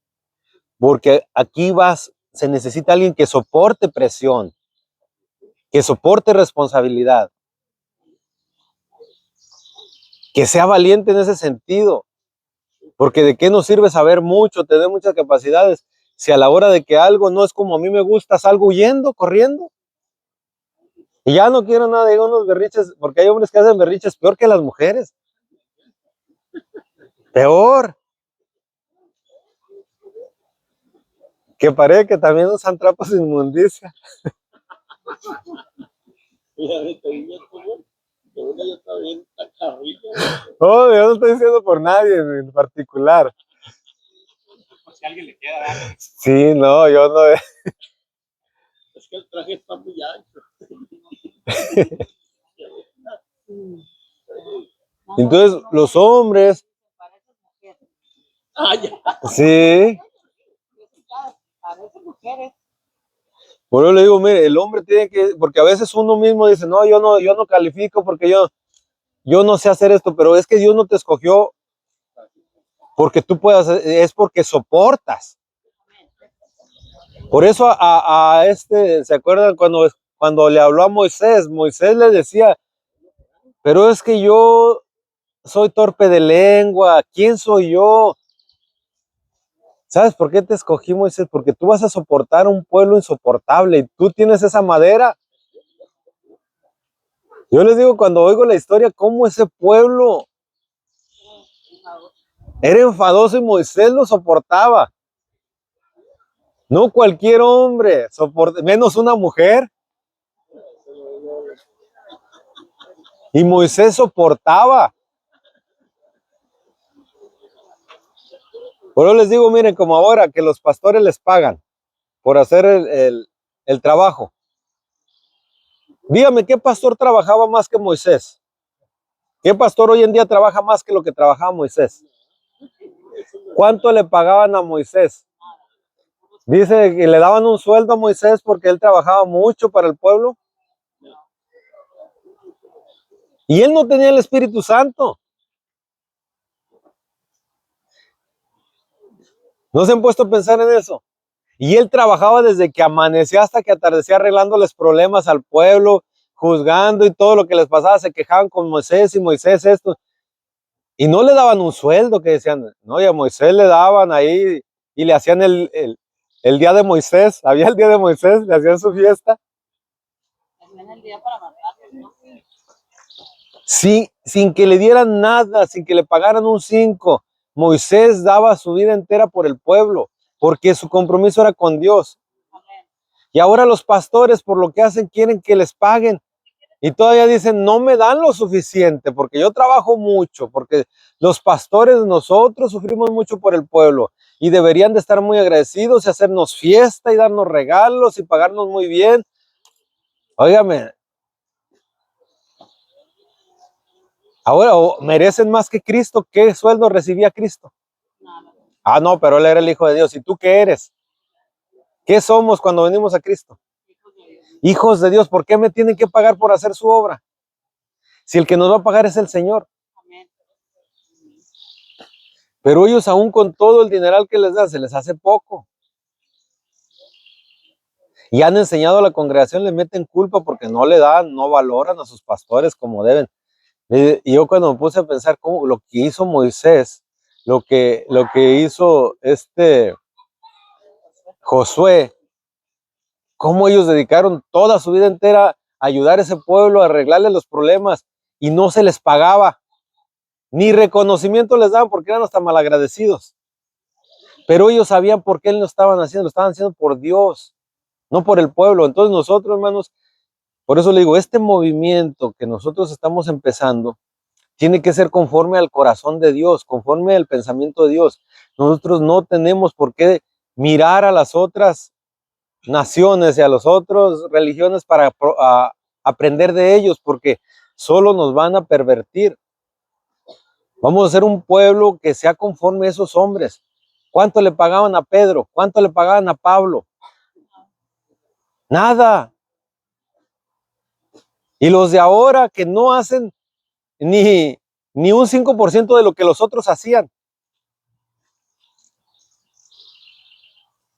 Porque aquí se necesita alguien que soporte presión, que soporte responsabilidad, que sea valiente en ese sentido. Porque de qué nos sirve saber mucho, tener muchas capacidades, si a la hora de que algo no es como a mí me gusta, salgo huyendo, corriendo. Y ya no quiero nada de unos berriches, porque hay hombres que hacen berriches peor que las mujeres. Peor. Que parece que también usan trapos de inmundicia. Oh, yo no estoy diciendo por nadie en particular. Por si a alguien le queda, ¿verdad? Sí, no, yo no. Es que el traje está muy ancho. Entonces, los hombres, Ah, ya. sí. Por eso le digo, mire, el hombre tiene que, porque a veces uno mismo dice, no, yo no califico porque yo no sé hacer esto, pero es que Dios no te escogió porque tú puedas, es porque soportas. Por eso a este, ¿se acuerdan cuando le habló a Moisés? Moisés le decía, pero es que yo soy torpe de lengua, ¿quién soy yo? ¿Sabes por qué te escogí, Moisés? Porque tú vas a soportar un pueblo insoportable y tú tienes esa madera. Yo les digo cuando oigo la historia, cómo ese pueblo era enfadoso y Moisés lo soportaba. No cualquier hombre, menos una mujer. Y Moisés soportaba. Por eso les digo, miren, como ahora que los pastores les pagan por hacer el trabajo. Dígame, ¿qué pastor trabajaba más que Moisés? ¿Qué pastor hoy en día trabaja más que lo que trabajaba Moisés? ¿Cuánto le pagaban a Moisés? Dice que le daban un sueldo a Moisés porque él trabajaba mucho para el pueblo. Y él no tenía el Espíritu Santo. ¿No se han puesto a pensar en eso? Y él trabajaba desde que amanecía hasta que atardecía arreglándoles problemas al pueblo, juzgando y todo lo que les pasaba, se quejaban con Moisés y Moisés esto. Y no le daban un sueldo que decían, no, y a Moisés le daban ahí y le hacían el día de Moisés, había el día de Moisés, le hacían su fiesta. El día para matarlos, ¿no? Sí, sin que le dieran nada, sin que le pagaran un 5, Moisés daba su vida entera por el pueblo, porque su compromiso era con Dios. Y ahora los pastores, por lo que hacen, quieren que les paguen. Y todavía dicen, no me dan lo suficiente, porque yo trabajo mucho, porque los pastores, nosotros sufrimos mucho por el pueblo. Y deberían de estar muy agradecidos y hacernos fiesta y darnos regalos y pagarnos muy bien. Óigame, ahora merecen más que Cristo. ¿Qué sueldo recibía Cristo? Ah, no, pero él era el Hijo de Dios. ¿Y tú qué eres? ¿Qué somos cuando venimos a Cristo? Hijos de Dios. ¿Por qué me tienen que pagar por hacer su obra? Si el que nos va a pagar es el Señor. Pero ellos aún con todo el dineral que les dan, se les hace poco. Y han enseñado a la congregación, le meten culpa porque no le dan, no valoran a sus pastores como deben. Y yo cuando me puse a pensar cómo lo que hizo Moisés, lo que hizo Josué, cómo ellos dedicaron toda su vida entera a ayudar a ese pueblo, a arreglarle los problemas y no se les pagaba, ni reconocimiento les daban porque eran hasta malagradecidos. Pero ellos sabían por qué lo estaban haciendo por Dios, no por el pueblo. Entonces nosotros, hermanos, por eso le digo, este movimiento que nosotros estamos empezando tiene que ser conforme al corazón de Dios, conforme al pensamiento de Dios. Nosotros no tenemos por qué mirar a las otras naciones y a las otras religiones para aprender de ellos, porque solo nos van a pervertir. Vamos a ser un pueblo que sea conforme a esos hombres. ¿Cuánto le pagaban a Pedro? ¿Cuánto le pagaban a Pablo? Nada. Y los de ahora que no hacen ni un 5% de lo que los otros hacían.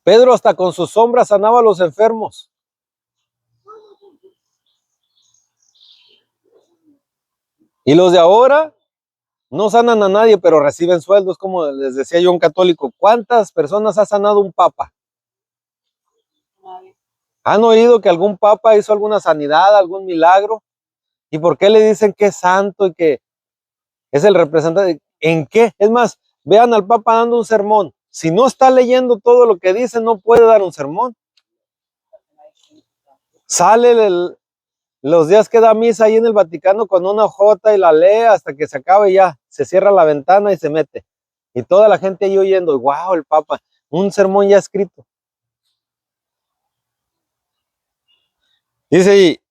Pedro hasta con sus sombras sanaba a los enfermos. Y los de ahora no sanan a nadie, pero reciben sueldos, como les decía yo a un católico. ¿Cuántas personas ha sanado un papa? ¿Han oído que algún papa hizo alguna sanidad, algún milagro? ¿Y por qué le dicen que es santo y que es el representante? ¿En qué? Es más, vean al papa dando un sermón. Si no está leyendo todo lo que dice, no puede dar un sermón. Sale los días que da misa ahí en el Vaticano con una hojota y la lee hasta que se acabe y ya, se cierra la ventana y se mete. Y toda la gente ahí oyendo, wow, el Papa, un sermón ya escrito. Dice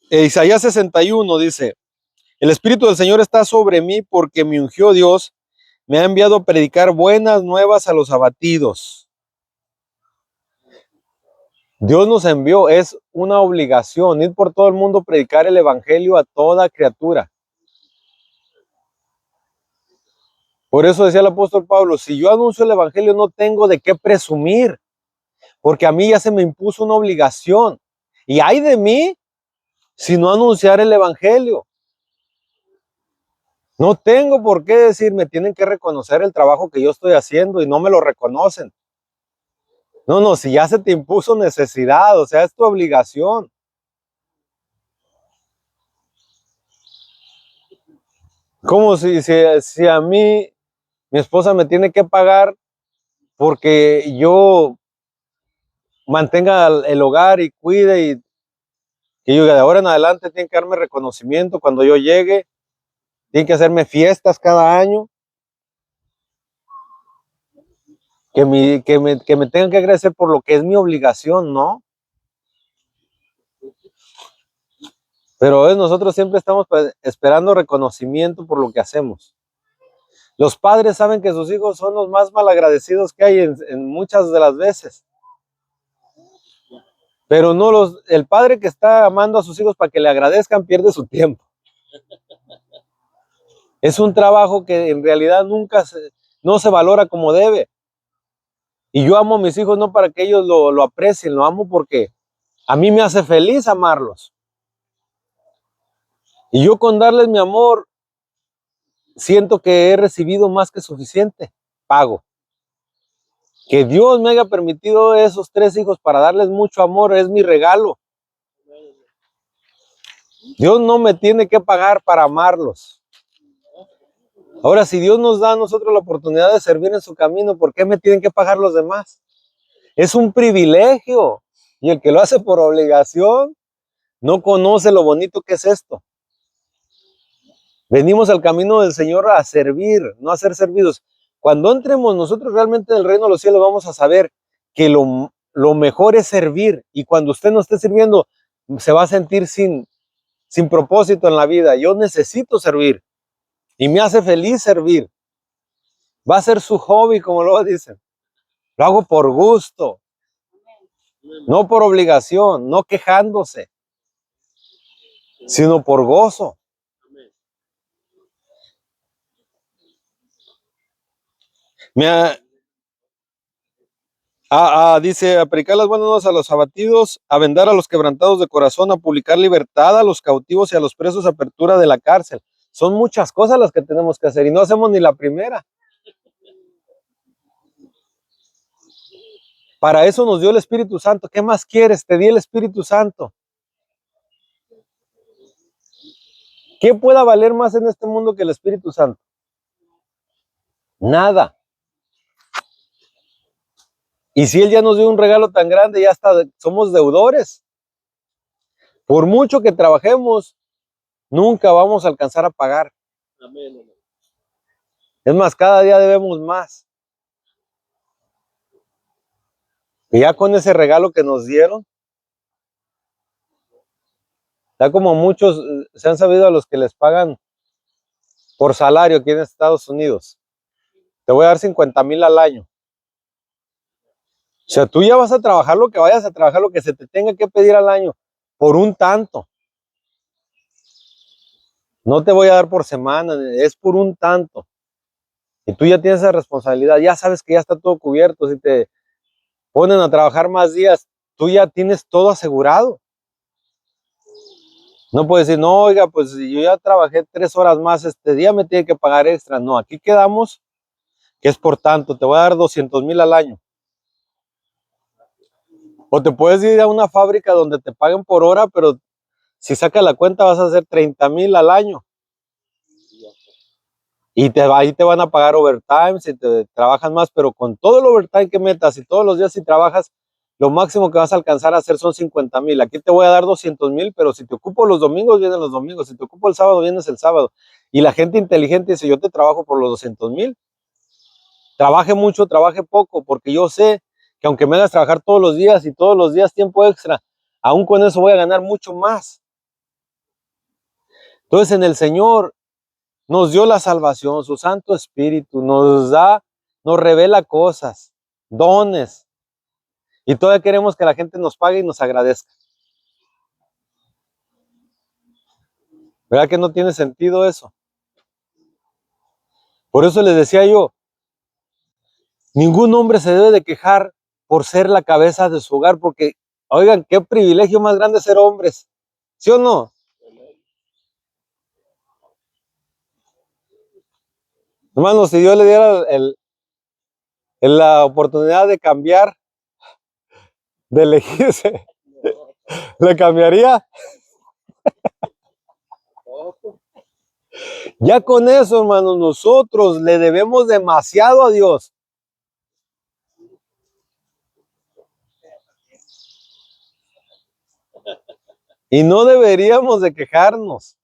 Isaías 61, dice, el Espíritu del Señor está sobre mí porque me ungió Dios, me ha enviado a predicar buenas nuevas a los abatidos. Dios nos envió, es una obligación, ir por todo el mundo, predicar el evangelio a toda criatura. Por eso decía el apóstol Pablo, si yo anuncio el evangelio no tengo de qué presumir, porque a mí ya se me impuso una obligación. Y ay de mí si no anunciar el evangelio. No tengo por qué decir, me tienen que reconocer el trabajo que yo estoy haciendo y no me lo reconocen. No, si ya se te impuso necesidad, o sea, es tu obligación. Como si a mí, mi esposa me tiene que pagar porque yo mantenga el hogar y cuide y que yo de ahora en adelante tiene que darme reconocimiento cuando yo llegue, tiene que hacerme fiestas cada año, que me tengan que agradecer por lo que es mi obligación, ¿no? Pero nosotros siempre estamos esperando reconocimiento por lo que hacemos. Los padres saben que sus hijos son los más malagradecidos que hay en muchas de las veces. Pero no el padre que está amando a sus hijos para que le agradezcan pierde su tiempo. Es un trabajo que en realidad no se valora como debe. Y yo amo a mis hijos no para que ellos lo aprecien, lo amo porque a mí me hace feliz amarlos. Y yo con darles mi amor siento que he recibido más que suficiente pago. Que Dios me haya permitido esos 3 hijos para darles mucho amor es mi regalo. Dios no me tiene que pagar para amarlos. Ahora, si Dios nos da a nosotros la oportunidad de servir en su camino, ¿por qué me tienen que pagar los demás? Es un privilegio. Y el que lo hace por obligación no conoce lo bonito que es esto. Venimos al camino del Señor a servir, no a ser servidos. Cuando entremos nosotros realmente en el reino de los cielos, vamos a saber que lo mejor es servir. Y cuando usted no esté sirviendo, se va a sentir sin propósito en la vida. Yo necesito servir y me hace feliz servir. Va a ser su hobby, como luego dicen. Lo hago por gusto, no por obligación, no quejándose, sino por gozo. Dice, a predicar las buenas nuevas a los abatidos, a vendar a los quebrantados de corazón, a publicar libertad a los cautivos y a los presos, apertura de la cárcel. Son muchas cosas las que tenemos que hacer y no hacemos ni la primera. Para eso nos dio el Espíritu Santo. ¿Qué más quieres? Te di el Espíritu Santo. ¿Qué pueda valer más en este mundo que el Espíritu Santo? Nada. Y si Él ya nos dio un regalo tan grande, ya hasta somos deudores. Por mucho que trabajemos, nunca vamos a alcanzar a pagar. Amén. Es más, cada día debemos más. Y ya con ese regalo que nos dieron, ya como muchos se han sabido a los que les pagan por salario aquí en Estados Unidos. Te voy a dar 50,000 al año. O sea, tú ya vas a trabajar lo que vayas a trabajar, lo que se te tenga que pedir al año, por un tanto. No te voy a dar por semana, es por un tanto. Y tú ya tienes esa responsabilidad, ya sabes que ya está todo cubierto. Si te ponen a trabajar más días, tú ya tienes todo asegurado. No puedes decir, no, oiga, pues yo ya trabajé 3 horas más, este día me tiene que pagar extra. No, aquí quedamos que es por tanto, te voy a dar 200,000 al año. O te puedes ir a una fábrica donde te paguen por hora, pero si sacas la cuenta vas a hacer 30,000 al año. Y ahí te van a pagar overtime si te trabajas más, pero con todo el overtime que metas y todos los días si trabajas, lo máximo que vas a alcanzar a hacer son 50,000. Aquí te voy a dar 200,000, pero si te ocupo los domingos, vienen los domingos. Si te ocupo el sábado, vienes el sábado. Y la gente inteligente dice, yo te trabajo por los 200,000. Trabaje mucho, trabaje poco, porque yo sé que aunque me hagas trabajar todos los días y todos los días tiempo extra, aún con eso voy a ganar mucho más. Entonces en el Señor nos dio la salvación, su Santo Espíritu nos revela cosas, dones, y todavía queremos que la gente nos pague y nos agradezca. ¿Verdad que no tiene sentido eso? Por eso les decía yo, ningún hombre se debe de quejar por ser la cabeza de su hogar, porque, oigan, qué privilegio más grande ser hombres, ¿sí o no? Hermano, si Dios le diera la oportunidad de cambiar, de elegirse, ¿le cambiaría? Ya con eso, hermanos, nosotros le debemos demasiado a Dios. Y no deberíamos de quejarnos.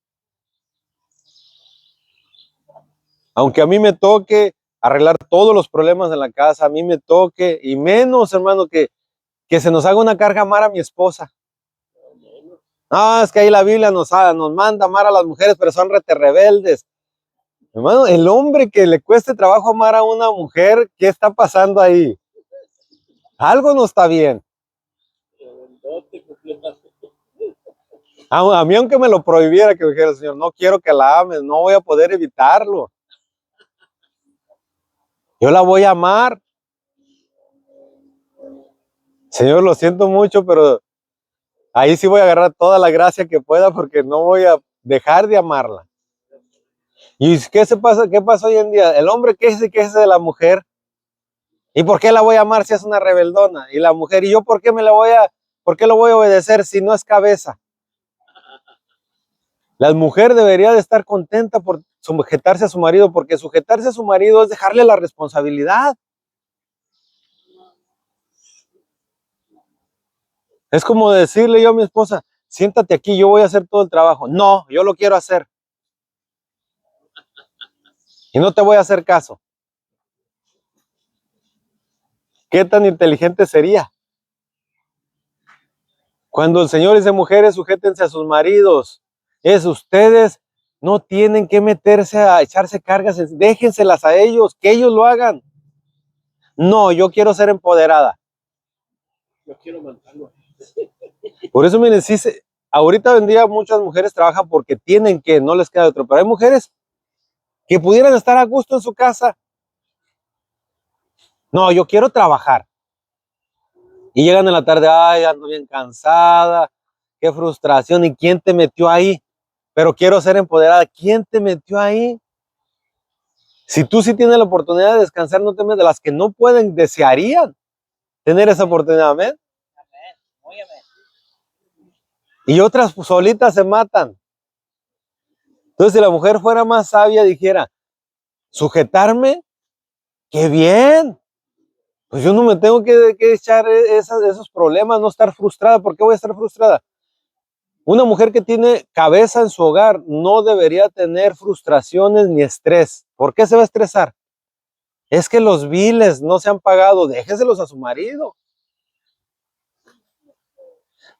Aunque a mí me toque arreglar todos los problemas en la casa, a mí me toque, y menos, hermano, que se nos haga una carga amar a mi esposa. Ah, es que ahí la Biblia nos manda amar a las mujeres, pero son rebeldes. Hermano, el hombre que le cueste trabajo amar a una mujer, ¿qué está pasando ahí? Algo no está bien. A mí, aunque me lo prohibiera, que dijera el Señor, no quiero que la ames, no voy a poder evitarlo. Yo la voy a amar. Señor, lo siento mucho, pero ahí sí voy a agarrar toda la gracia que pueda, porque no voy a dejar de amarla. ¿Y qué pasa? ¿Qué pasa hoy en día? El hombre queja de la mujer. ¿Y por qué la voy a amar si es una rebeldona? Y la mujer, ¿y yo por qué lo voy a obedecer si no es cabeza? La mujer debería de estar contenta por sujetarse a su marido, porque sujetarse a su marido es dejarle la responsabilidad. Es como decirle yo a mi esposa, siéntate aquí, yo voy a hacer todo el trabajo. No, yo lo quiero hacer. Y no te voy a hacer caso. ¿Qué tan inteligente sería? Cuando el Señor dice, mujeres, sujétense a sus maridos, ustedes no tienen que meterse a echarse cargas, déjenselas a ellos, que ellos lo hagan. No, yo quiero ser empoderada. Yo quiero mandarlo. Por eso, miren, ahorita en día muchas mujeres trabajan porque tienen que, no les queda otro, pero hay mujeres que pudieran estar a gusto en su casa. No, yo quiero trabajar. Y llegan en la tarde, ay, ando bien cansada, qué frustración, ¿y quién te metió ahí? Pero quiero ser empoderada. ¿Quién te metió ahí? Si tú sí tienes la oportunidad de descansar, no te metas. De las que no pueden, desearían tener esa oportunidad, ¿amén? Muy amén. Y otras solitas se matan. Entonces, si la mujer fuera más sabia, dijera, sujetarme, qué bien. Pues yo no me tengo que echar esos problemas, no estar frustrada. ¿Por qué voy a estar frustrada? Una mujer que tiene cabeza en su hogar no debería tener frustraciones ni estrés. ¿Por qué se va a estresar? Es que los biles no se han pagado, déjeselos a su marido.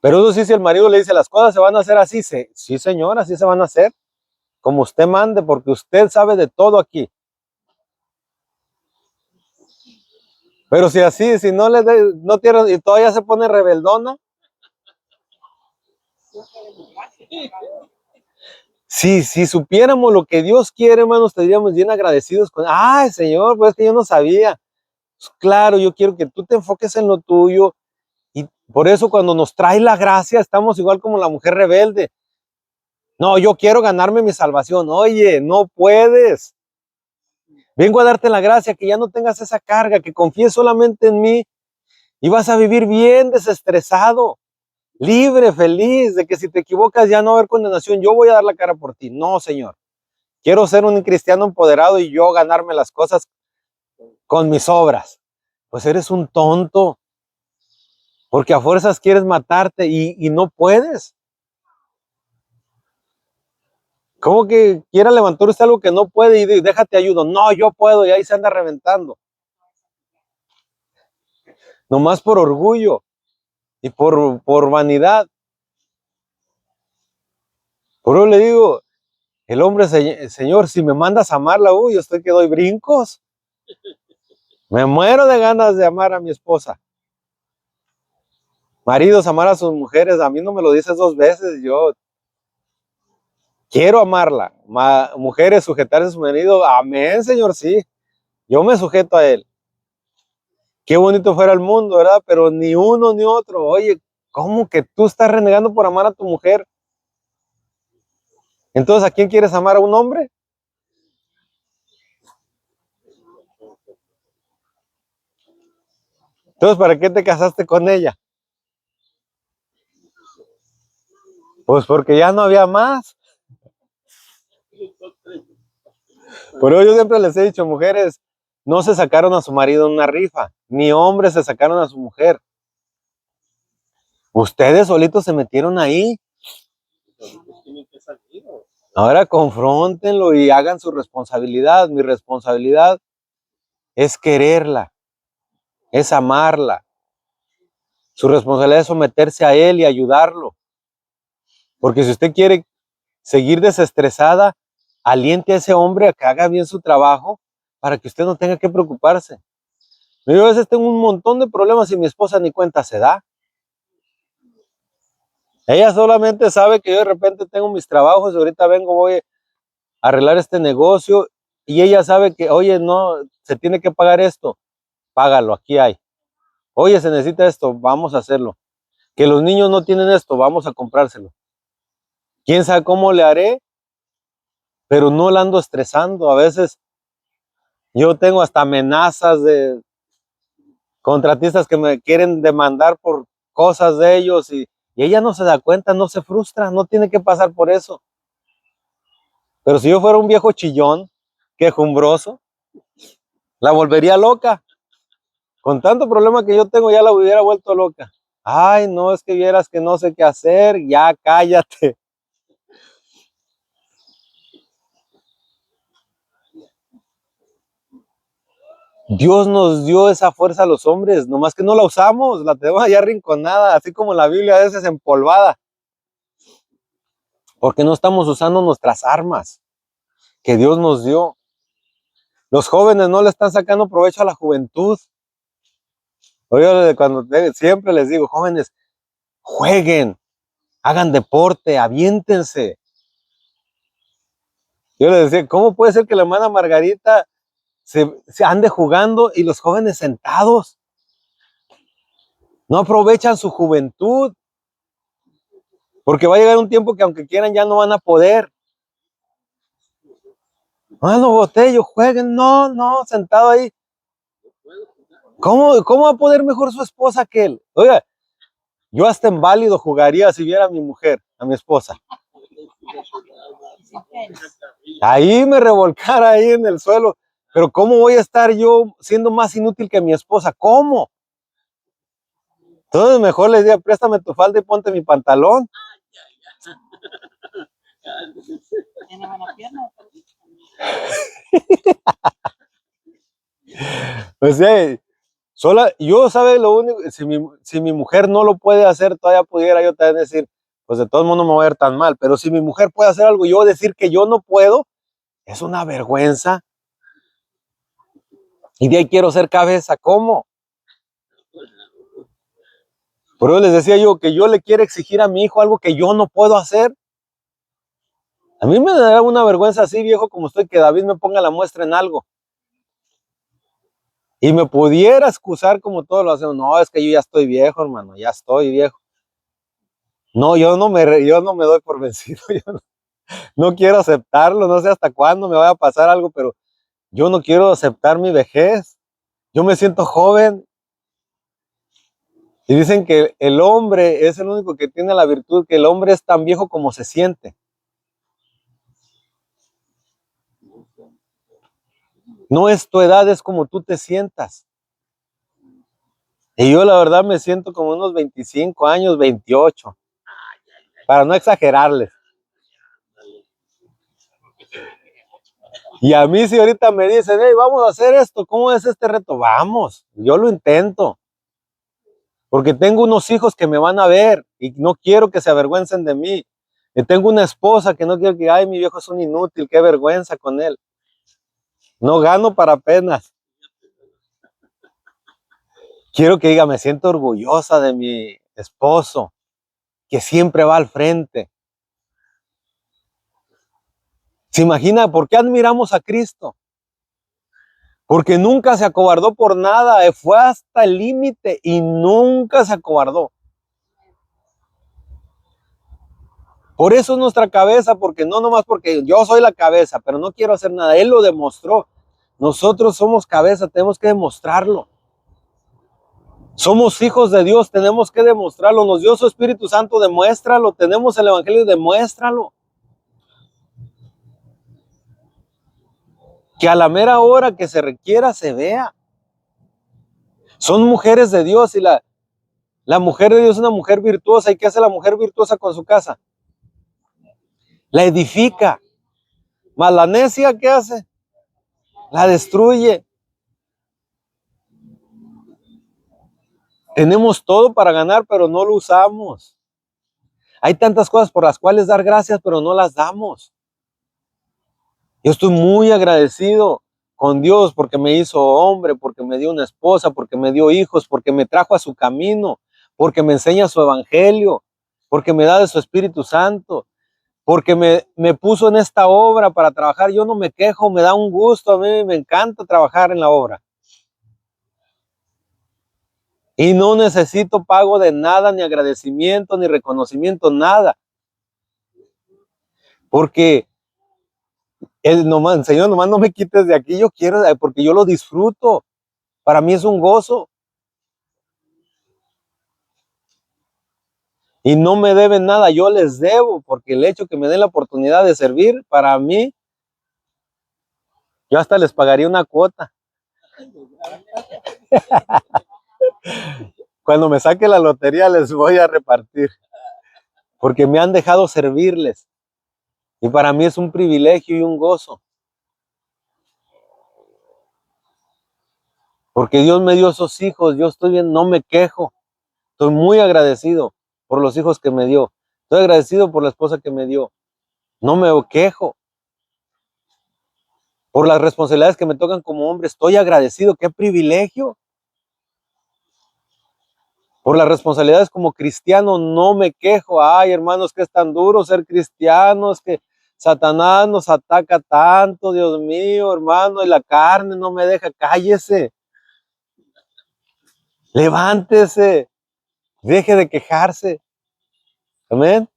Pero eso sí, si el marido le dice, las cosas se van a hacer así, sí señora, así se van a hacer, como usted mande, porque usted sabe de todo aquí. Pero si así, si no no tiene, y todavía se pone rebeldona. Si supiéramos lo que Dios quiere, hermanos, estaríamos bien agradecidos con, ay, Señor, pues que yo no sabía. Pues, claro, yo quiero que tú te enfoques en lo tuyo. Y por eso cuando nos trae la gracia, estamos igual como la mujer rebelde. No, yo quiero ganarme mi salvación. Oye, no puedes. Vengo a darte la gracia, que ya no tengas esa carga, que confíes solamente en mí y vas a vivir bien desestresado, libre, feliz, de que si te equivocas ya no va a haber condenación. Yo voy a dar la cara por ti. No, Señor. Quiero ser un cristiano empoderado y yo ganarme las cosas con mis obras. Pues eres un tonto. Porque a fuerzas quieres matarte y no puedes. ¿Cómo que quiera levantar usted algo que no puede y déjate ayudo? No, yo puedo y ahí se anda reventando. Nomás por orgullo y por vanidad. Por eso le digo, el hombre, Señor, si me mandas a amarla, yo estoy que doy brincos. Me muero de ganas de amar a mi esposa. Maridos, amar a sus mujeres, a mí no me lo dices 2 veces, yo quiero amarla. Mujeres, sujetarse a su marido, amén, Señor, sí. Yo me sujeto a él. Qué bonito fuera el mundo, ¿verdad? Pero ni uno ni otro. Oye, ¿cómo que tú estás renegando por amar a tu mujer? Entonces, ¿a quién quieres amar? ¿A un hombre? Entonces, ¿para qué te casaste con ella? Pues porque ya no había más. Por eso yo siempre les he dicho, mujeres, no se sacaron a su marido en una rifa, ni hombres se sacaron a su mujer. Ustedes solitos se metieron ahí. Ahora confróntenlo y hagan su responsabilidad. Mi responsabilidad es quererla, es amarla. Su responsabilidad es someterse a él y ayudarlo. Porque si usted quiere seguir desestresada, aliente a ese hombre a que haga bien su trabajo para que usted no tenga que preocuparse. Yo a veces tengo un montón de problemas y mi esposa ni cuenta se da. Ella solamente sabe que yo de repente tengo mis trabajos y ahorita voy a arreglar este negocio y ella sabe que, oye, no, se tiene que pagar esto, págalo, aquí hay. Oye, se necesita esto, vamos a hacerlo. Que los niños no tienen esto, vamos a comprárselo. ¿Quién sabe cómo le haré? Pero no la ando estresando. A veces yo tengo hasta amenazas de contratistas que me quieren demandar por cosas de ellos y ella no se da cuenta, no se frustra, no tiene que pasar por eso. Pero si yo fuera un viejo chillón, quejumbroso, la volvería loca. Con tanto problema que yo tengo, ya la hubiera vuelto loca. Ay, no, es que vieras que no sé qué hacer, ya cállate. Dios nos dio esa fuerza a los hombres, nomás que no la usamos, la tenemos allá arrinconada, así como la Biblia a veces empolvada, porque no estamos usando nuestras armas que Dios nos dio. Los jóvenes no le están sacando provecho a la juventud. Oye, siempre les digo, jóvenes, jueguen, hagan deporte, aviéntense. Yo les decía, ¿cómo puede ser que la hermana Margarita se ande jugando y los jóvenes sentados? No aprovechan su juventud, porque va a llegar un tiempo que aunque quieran ya no van a poder. No, botello, jueguen, no, sentado ahí. ¿Cómo va a poder mejor su esposa que él? Oiga, yo hasta en válido jugaría si viera a mi mujer, a mi esposa. Ahí me revolcara ahí en el suelo. Pero ¿cómo voy a estar yo siendo más inútil que mi esposa? ¿Cómo? Entonces mejor les digo, préstame tu falda y ponte mi pantalón. O sea, yo sabe lo único, si mi mujer no lo puede hacer, todavía pudiera yo también decir, pues de todos modos no me voy a ver tan mal, pero si mi mujer puede hacer algo y yo decir que yo no puedo, es una vergüenza. Y de ahí quiero ser cabeza, ¿cómo? Por eso les decía yo que yo le quiero exigir a mi hijo algo que yo no puedo hacer. A mí me da una vergüenza así, viejo como estoy, que David me ponga la muestra en algo. Y me pudiera excusar como todos lo hacemos. No, es que yo ya estoy viejo, hermano, ya estoy viejo. No, yo no me doy por vencido. Yo no quiero aceptarlo, no sé hasta cuándo me vaya a pasar algo, pero yo no quiero aceptar mi vejez. Yo me siento joven. Y dicen que el hombre es el único que tiene la virtud, que el hombre es tan viejo como se siente. No es tu edad, es como tú te sientas. Y yo la verdad me siento como unos 25 años, 28, para no exagerarles. Y a mí si ahorita me dicen, hey, vamos a hacer esto, ¿cómo es este reto? Vamos, yo lo intento. Porque tengo unos hijos que me van a ver y no quiero que se avergüencen de mí. Y tengo una esposa que no quiero que, ay, mi viejo es un inútil, qué vergüenza con él. No gano para penas. Quiero que diga, me siento orgullosa de mi esposo, que siempre va al frente. ¿Se imagina por qué admiramos a Cristo? Porque nunca se acobardó por nada, fue hasta el límite y nunca se acobardó. Por eso es nuestra cabeza, porque no nomás porque yo soy la cabeza, pero no quiero hacer nada. Él lo demostró. Nosotros somos cabeza, tenemos que demostrarlo. Somos hijos de Dios, tenemos que demostrarlo. Nos dio su Espíritu Santo, demuéstralo. Tenemos el Evangelio, demuéstralo. Que a la mera hora que se requiera se vea. Son mujeres de Dios y la mujer de Dios es una mujer virtuosa. ¿Y qué hace la mujer virtuosa con su casa? La edifica. Mas la necia, ¿qué hace? La destruye. Tenemos todo para ganar, pero no lo usamos. Hay tantas cosas por las cuales dar gracias, pero no las damos. Yo estoy muy agradecido con Dios porque me hizo hombre, porque me dio una esposa, porque me dio hijos, porque me trajo a su camino, porque me enseña su evangelio, porque me da de su Espíritu Santo, porque me puso en esta obra para trabajar. Yo no me quejo, me da un gusto, a mí me encanta trabajar en la obra. Y no necesito pago de nada, ni agradecimiento, ni reconocimiento, nada. Porque Señor, nomás no me quites de aquí, yo quiero, porque yo lo disfruto. Para mí es un gozo. Y no me deben nada, yo les debo, porque el hecho que me den la oportunidad de servir, para mí, yo hasta les pagaría una cuota. Cuando me saque la lotería les voy a repartir, porque me han dejado servirles. Y para mí es un privilegio y un gozo. Porque Dios me dio esos hijos, yo estoy bien, no me quejo. Estoy muy agradecido por los hijos que me dio. Estoy agradecido por la esposa que me dio. No me quejo. Por las responsabilidades que me tocan como hombre, estoy agradecido. ¡Qué privilegio! Por las responsabilidades como cristiano, no me quejo. Ay, hermanos, que es tan duro ser cristianos, que Satanás nos ataca tanto, Dios mío, hermano, y la carne no me deja. Cállese. Levántese. Deje de quejarse. Amén.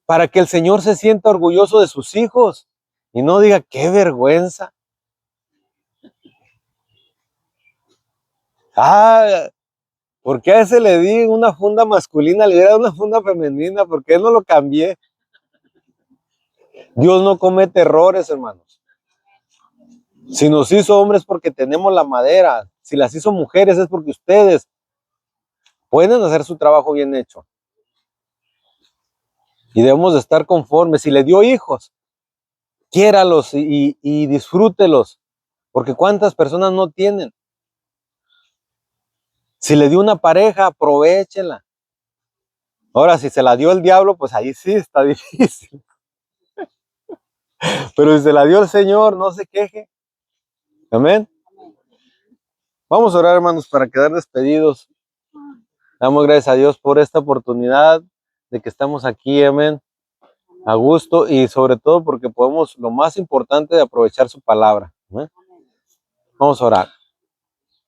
Para que el Señor se sienta orgulloso de sus hijos y no diga, qué vergüenza. ¿Por qué a ese le di una funda masculina, le diera una funda femenina? ¿Por qué no lo cambié? Dios no comete errores, hermanos. Si nos hizo hombres porque tenemos la madera, si las hizo mujeres es porque ustedes pueden hacer su trabajo bien hecho. Y debemos de estar conformes. Si le dio hijos, quiéralos y disfrútelos, porque cuántas personas no tienen. Si le dio una pareja, aprovéchela. Ahora, si se la dio el diablo, pues ahí sí está difícil. Pero si se la dio el Señor, no se queje. Amén. Vamos a orar, hermanos, para quedar despedidos. Damos gracias a Dios por esta oportunidad de que estamos aquí, amén, a gusto y sobre todo porque podemos, lo más importante, de aprovechar su palabra. ¿Amén? Vamos a orar.